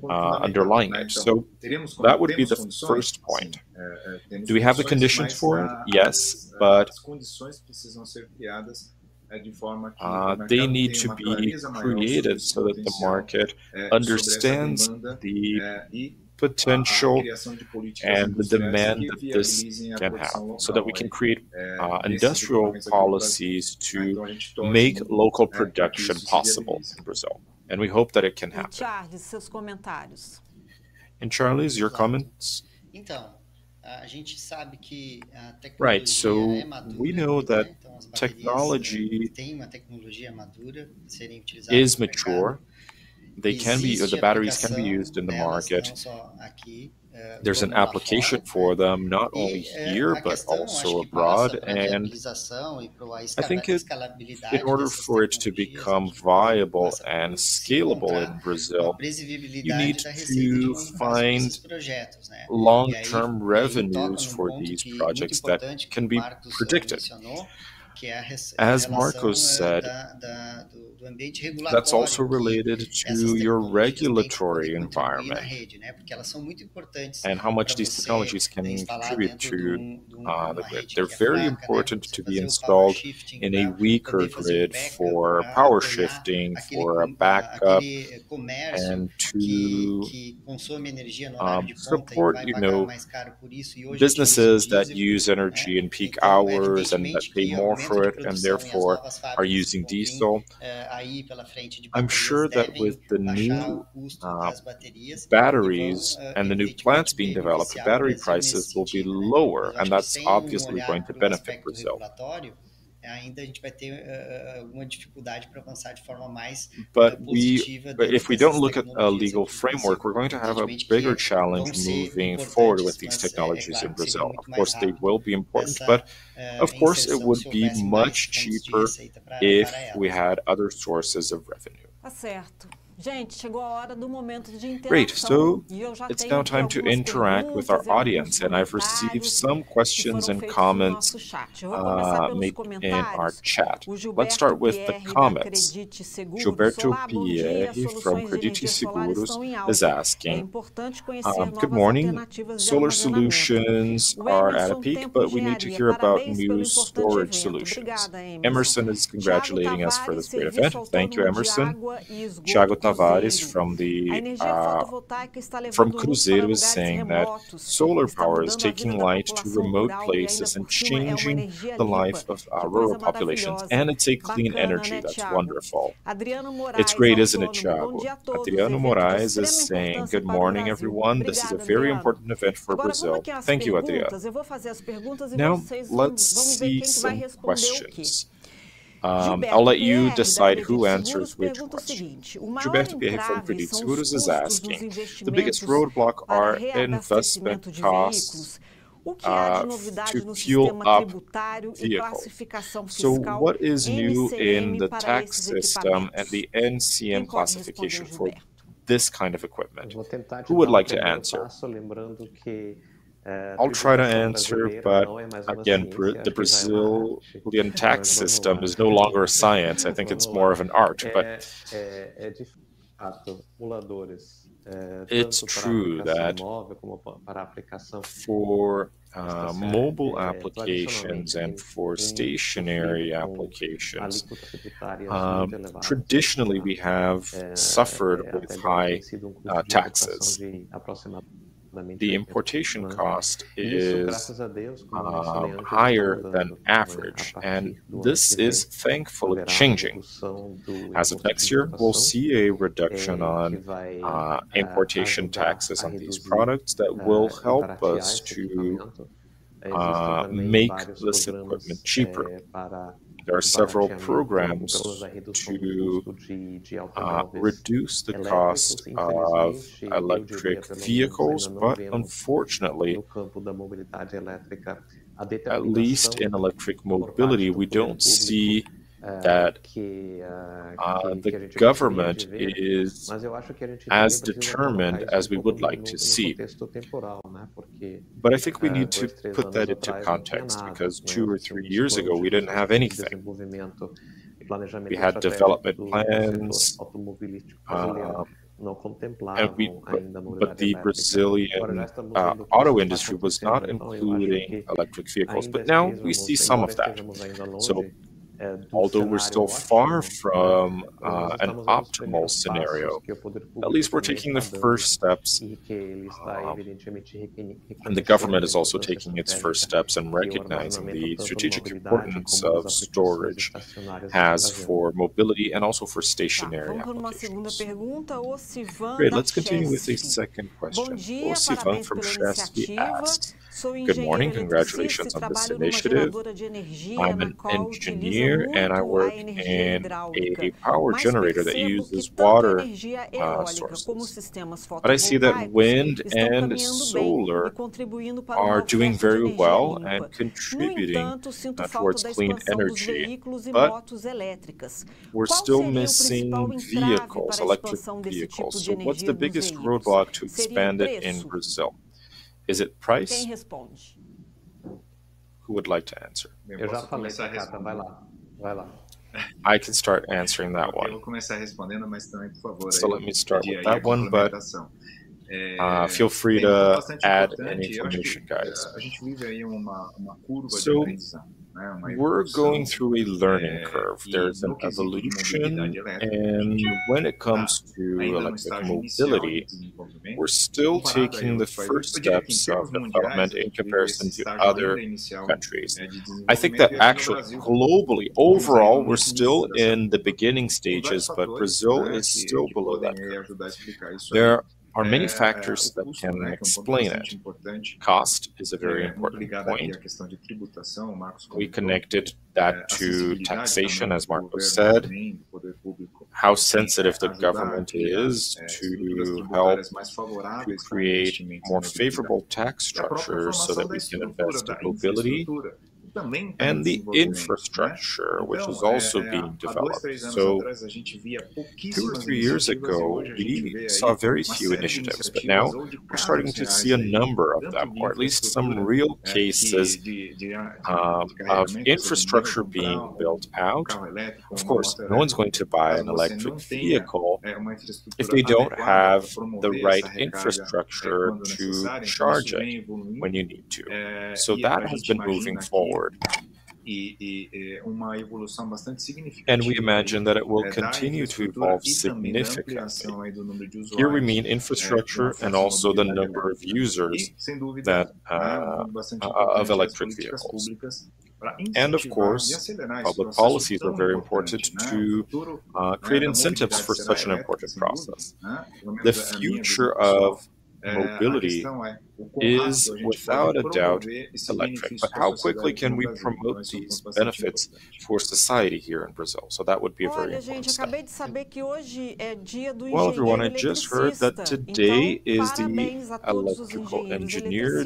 underlying it. So that would be the first point. Do we have the conditions for it? Yes, but they need to be created so that the market understands the potential and the demand that this can have, so that we can create industrial policies to make local production possible in Brazil. And we hope that it can happen. Charles, seus comentários. And Charles, your comments? Right, so we know that technology is mature. They can be, or the batteries can be used in the market. There's an application for them, not only here, but also abroad. And I think in order for it to become viable and scalable in Brazil, you need to find long-term revenues for these projects that can be predicted. As Marcos said, that's also related to your regulatory environment and how much these technologies can contribute to the grid. They're very important to be installed in a weaker grid for power shifting, for a backup, and to support, businesses that use energy in peak hours and that pay more for it and therefore are using diesel. I'm sure that with the new batteries and the new plants being developed, battery prices will be lower, and that's obviously going to benefit Brazil. But if we don't look at a legal framework, we're going to have a bigger challenge moving forward with these technologies in Brazil. Of course, they will be important, but of course, it would be much cheaper if we had other sources of revenue. Great, so it's now time to interact with our audience, and I've received some questions and comments made in our chat. Let's start with the comments. Gilberto Pierre from Credit Seguros is asking, good morning, solar solutions are at a peak, but we need to hear about new storage solutions. Emerson is congratulating us for this great event. Thank you, Emerson. Thiago Tavares from Cruzeiro is saying that solar power is taking light to remote places and changing the life of rural populations, and it's a clean energy. That's wonderful. It's great, isn't it, Thiago? Adriano Moraes is saying, good morning, everyone. This is a very important event for Brazil. Thank you, Adriano. Now, let's see some questions. I'll let you decide who answers which question. Gilberto Pierre from Credit Seguros is asking, the biggest roadblock are investment costs to fuel up vehicles. So what is new in the tax system and the NCM classification for this kind of equipment? Who would like to answer? I'll try to answer, but again, the Brazilian tax system is no longer a science. I think it's more of an art. But it's true that for mobile applications and for stationary applications, traditionally we have suffered with high taxes. The importation cost is higher than average, and this is thankfully changing. As of next year, we'll see a reduction on importation taxes on these products that will help us to make this equipment cheaper. there are several programs to reduce the cost of electric vehicles, but unfortunately, at least in electric mobility, we don't see that the government is as determined as we would like to see. But I think we need to put that into context, because 2 or 3 years ago, we didn't have anything. We had development plans, but the Brazilian auto industry was not including electric vehicles. But now we see some of that. So although we're still far from an optimal scenario, at least we're taking the first steps, and the government is also taking its first steps in recognizing the strategic importance of storage has for mobility and also for stationary applications. Great, let's continue with the second question. Osivan from Chesky asks, good morning, congratulations on this initiative. I'm an engineer and I work in a power generator that uses water sources. But I see that wind and solar are doing very well and contributing towards clean energy. But we're still missing vehicles, electric vehicles. So what's the biggest roadblock to expand it in Brazil? Is it price? Who would like to answer? I can start answering that one. So let me start with that one, but feel free to add any information, guys. So we're going through a learning curve. There's an evolution, and when it comes to electric mobility, we're still taking the first steps of development in comparison to other countries. I think that actually globally, overall, we're still in the beginning stages, but Brazil is still below that curve. There are many factors that can explain it. Cost is a very important point. We connected that to taxation, as Marcos said, how sensitive the government is to help to create more favorable tax structures so that we can invest in mobility, and the infrastructure, which is also being developed. So 2 or 3 years ago, we saw very few initiatives, but now we're starting to see a number of them, or at least some real cases of infrastructure being built out. Of course, no one's going to buy an electric vehicle if they don't have the right infrastructure to charge it when you need to. So that has been moving forward. And we imagine that it will continue to evolve significantly. Here we mean infrastructure and also the number of users that of electric vehicles. And of course, public policies are very important to create incentives for such an important process. The future of mobility is without a doubt electric, but how quickly can we promote these benefits for society here in Brazil? So that would be a very important step. Well, everyone, I just heard that today is the Electrical Engineer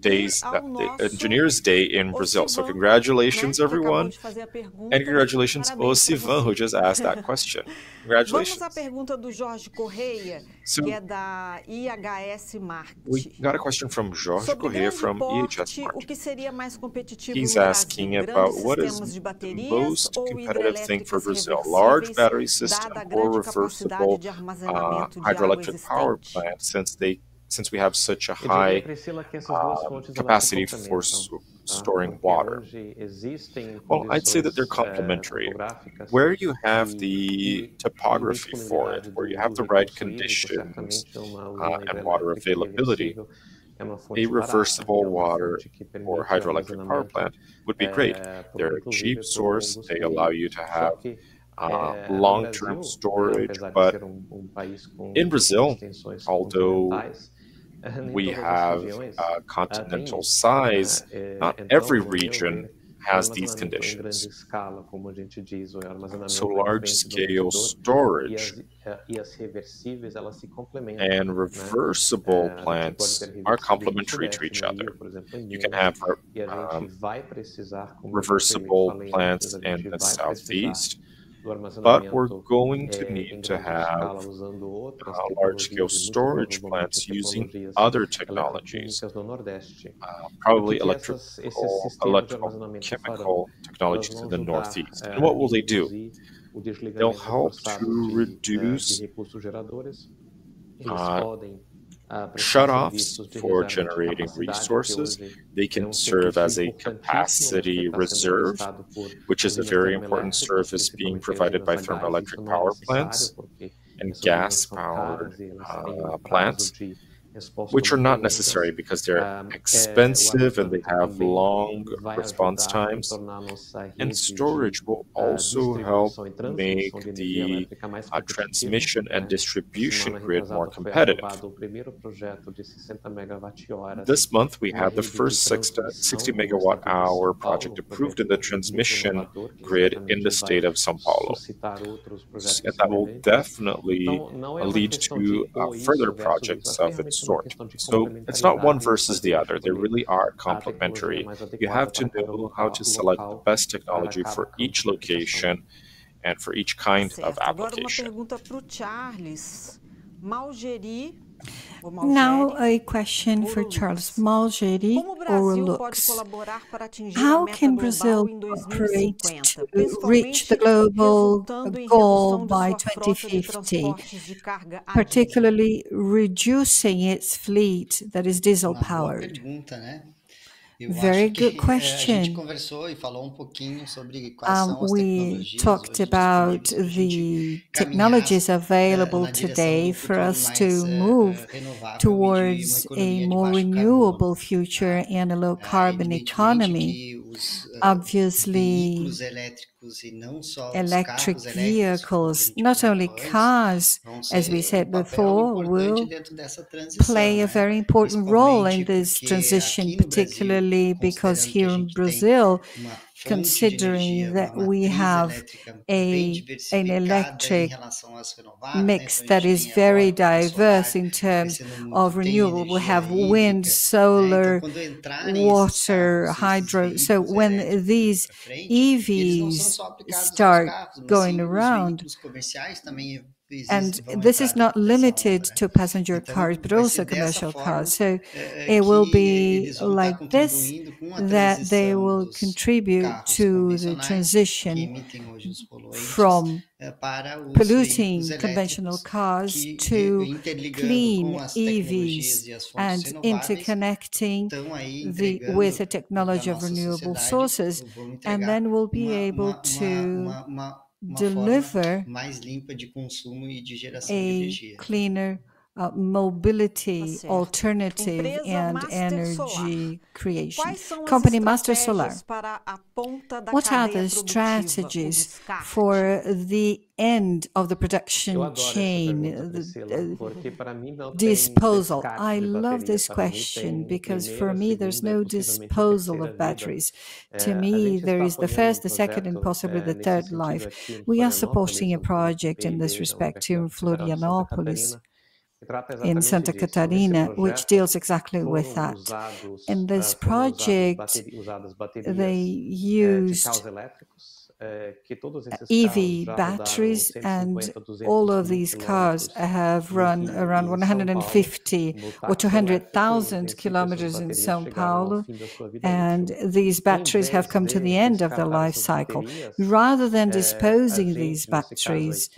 Engineers Day in Brazil. So congratulations, everyone, and congratulations, Osivan, who just asked that question. Congratulations. So, we got a question from Jorge Correa from EHS Market. He's asking about what is the most competitive thing for Brazil, large battery system or reversible hydroelectric power plant, since we have such a high capacity for storing water? Well, I'd say that they're complementary. Where you have the topography for it, where you have the right conditions and water availability, a reversible water or hydroelectric power plant would be great. They're a cheap source. They allow you to have long-term storage, but in Brazil, although we have continental size, not every region has these conditions. So large-scale storage and reversible plants are complementary to each other. You can have reversible plants in the southeast, but we're going to need to have large-scale storage plants using other technologies, probably electrochemical technologies in the northeast. And what will they do? They'll help to reduce shutoffs for generating resources. They can serve as a capacity reserve, which is a very important service being provided by thermoelectric power plants and gas-powered plants, which are not necessary because they're expensive and they have long response times. And storage will also help make the transmission and distribution grid more competitive. This month, we had the first 60 megawatt hour project approved in the transmission grid in the state of São Paulo. And that will definitely lead to further projects of its sort. So it's not one versus the other. They really are complementary. You have to know how to select the best technology for each location and for each kind of application. Now a question for Charles. Malgeri or Lux. How can Brazil operate to reach the global goal by 2050, particularly reducing its fleet that is diesel powered? Very good question. We talked about the technologies available today for us to move towards a more renewable future and a low carbon economy. Obviously, electric vehicles, not only cars, as we said before, will play a very important role in this transition, particularly because here in Brazil, considering that we have an electric mix that is very diverse in terms of renewable. We have wind, solar, water, hydro. So when these EVs start going around, and this is not limited to passenger cars, but also commercial cars. So it will be like this, that they will contribute to the transition from polluting conventional cars to clean EVs and interconnecting with the technology of renewable sources. And then we'll be able to deliver a cleaner mobility alternative and energy creation. Company Master Solar. What are the strategies for the end of the production chain, the disposal? I love this question because for me, there's no disposal of batteries. To me, there is the first, the second, and possibly the third life. We are supporting a project in this respect here in Florianópolis, in Santa Catarina, which deals exactly with that. In this project, they used EV batteries, and all of these cars have run around 150 or 200,000 kilometers in São Paulo, and these batteries have come to the end of their life cycle. Rather than disposing these batteries,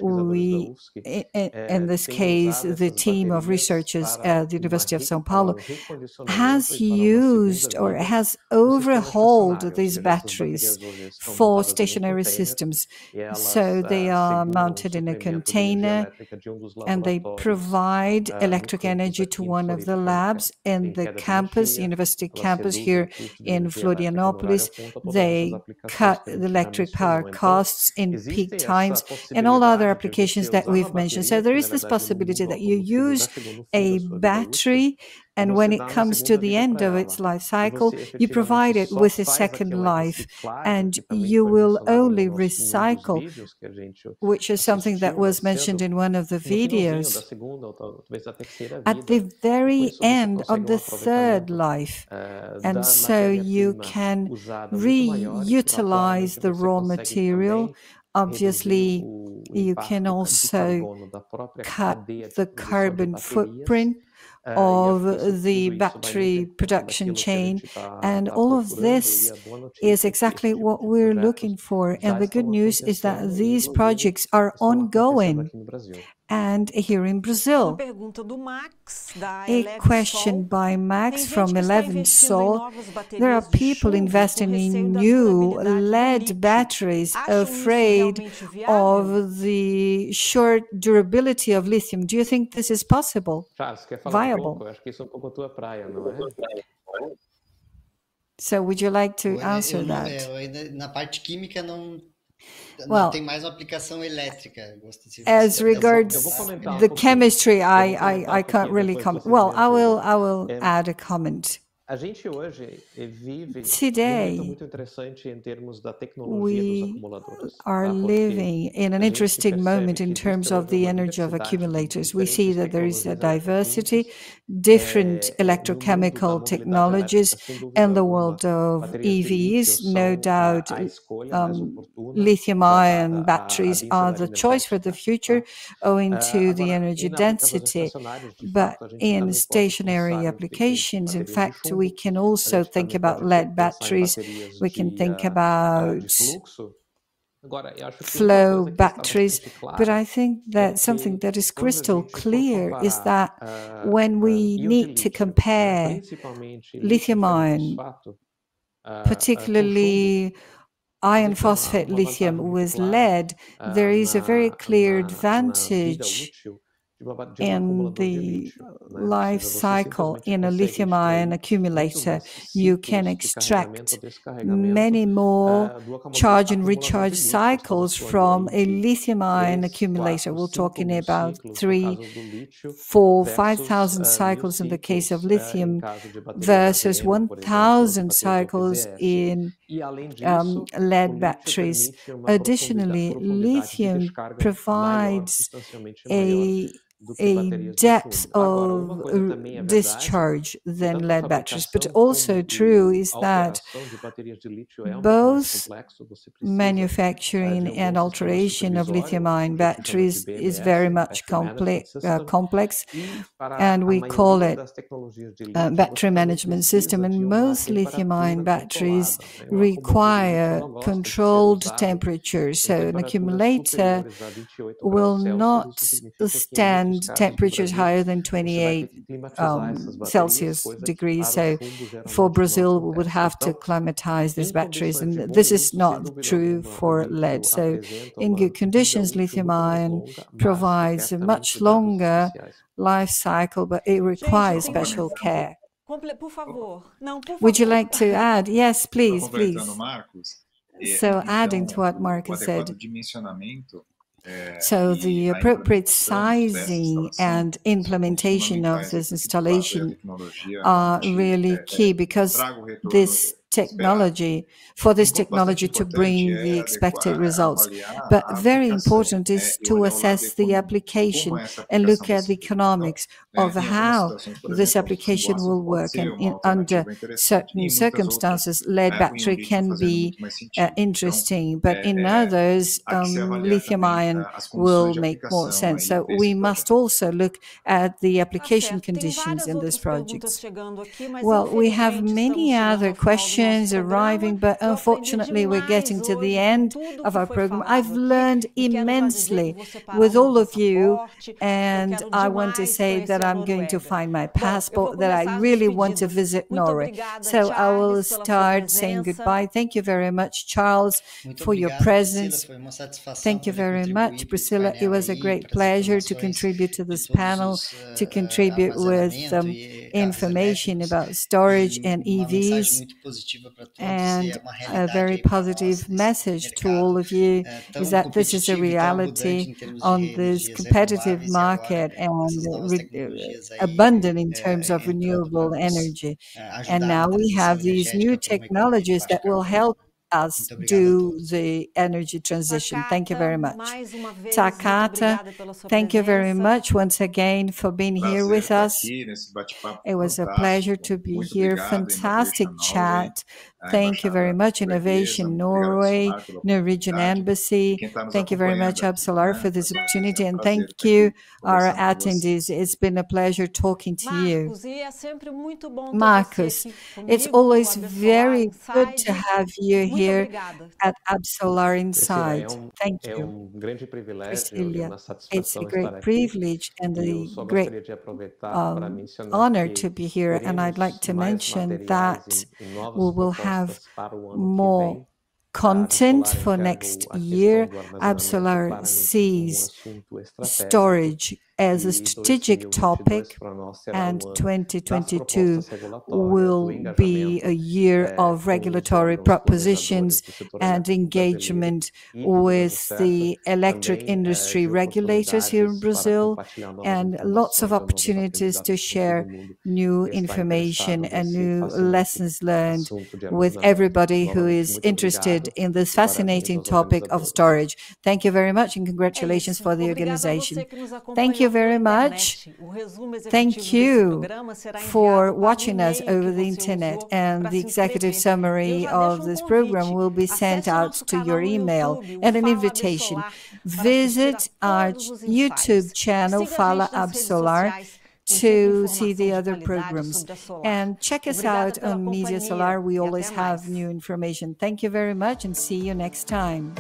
we, in this case, the team of researchers at the University of São Paulo has used or has overhauled these batteries for stationary systems. So they are mounted in a container and they provide electric energy to one of the labs in the campus, university campus here in Florianópolis. They cut the electric power costs in peak times and all other applications that we've mentioned. So there is this possibility that you use a battery And when it comes to the end of its life cycle, you provide it with a second life, and you will only recycle, which is something that was mentioned in one of the videos, at the very end of the third life. And so you can reutilize the raw material. Obviously, you can also cut the carbon footprint of the battery production chain, and all of this is exactly what we're looking for. And the good news is that these projects are ongoing and here in Brazil. A question by Max from 11 Sol. There are people investing in new lead batteries afraid of the short durability of lithium. Do you think this is possible? Viable? So would you like to answer that? Well, as regards the chemistry, I can't really comment. Well, I will add a comment. Today, we are living in an interesting moment in terms of the energy of accumulators. We see that there is a diversity, different electrochemical technologies in the world of EVs. No doubt, lithium-ion batteries are the choice for the future owing to the energy density. But in stationary applications, in fact, we can also think about lead batteries. We can think about flow batteries. But I think that something that is crystal clear is that when we need to compare lithium-ion, particularly iron phosphate lithium with lead, there is a very clear advantage in the life cycle in a lithium-ion accumulator. You can extract many more charge and recharge cycles from a lithium-ion accumulator. We're talking about 3, 4, 5,000 cycles in the case of lithium versus 1,000 cycles in lead batteries. Additionally, lithium provides a depth of discharge than lead batteries. But also true is that both manufacturing and alteration of lithium-ion batteries is very much complex, and we call it battery management system. And most lithium-ion batteries require controlled temperatures. So an accumulator will not stand temperatures higher than 28 Celsius degrees. So for Brazil, we would have to climatize these batteries, and this is not true for lead. So in good conditions, lithium-ion provides a much longer life cycle, but it requires special care. Would you like to add? Yes, please, please. So adding to what Marcos said, so the appropriate sizing and implementation of this installation are really key, because this technology, for this technology to bring the expected results. But very important is to assess the application and look at the economics of how this application will work. And under certain circumstances, lead battery can be interesting, but in others, lithium-ion will make more sense. So we must also look at the application conditions in this project. Well, we have many other questions arriving, but unfortunately we're getting to the end of our program. I've learned immensely with all of you, and I want to say that I'm going to find my passport, that I really want to visit Norway. So I will start saying goodbye. Thank you very much, Charles, for your presence. Thank you very much, Priscilla. It was a great pleasure to contribute to this panel, to contribute with information about storage and EVs. And a very positive message to all of you is that this is a reality on this competitive market and abundant in terms of renewable energy. And now we have these new technologies that will help us do the energy transition. Thank you very much. Takata, thank you very much once again for being here with us. It was a pleasure to be here. Fantastic chat. Thank you very much, Innovation Norway, Norwegian Embassy. Thank you very much, ABSOLAR, for this opportunity. And thank you, our attendees. It's been a pleasure talking to you. Marcos, it's always very good to have you here at ABSOLAR Inside. Thank you. Priscilla, it's a great privilege and a great honor to be here. And I'd like to mention that we will have more content for next year. ABSOLAR sees storage as a strategic topic, and 2022 will be a year of regulatory propositions and engagement with the electric industry regulators here in Brazil, and lots of opportunities to share new information and new lessons learned with everybody who is interested in this fascinating topic of storage. Thank you very much and congratulations for the organization. Thank you very much. Thank you for watching us over the internet, and the executive summary of this program will be sent out to your email and an invitation. Visit our YouTube channel, Fala ABSOLAR, to see the other programs. And check us out on Media Solar. We always have new information. Thank you very much and see you next time.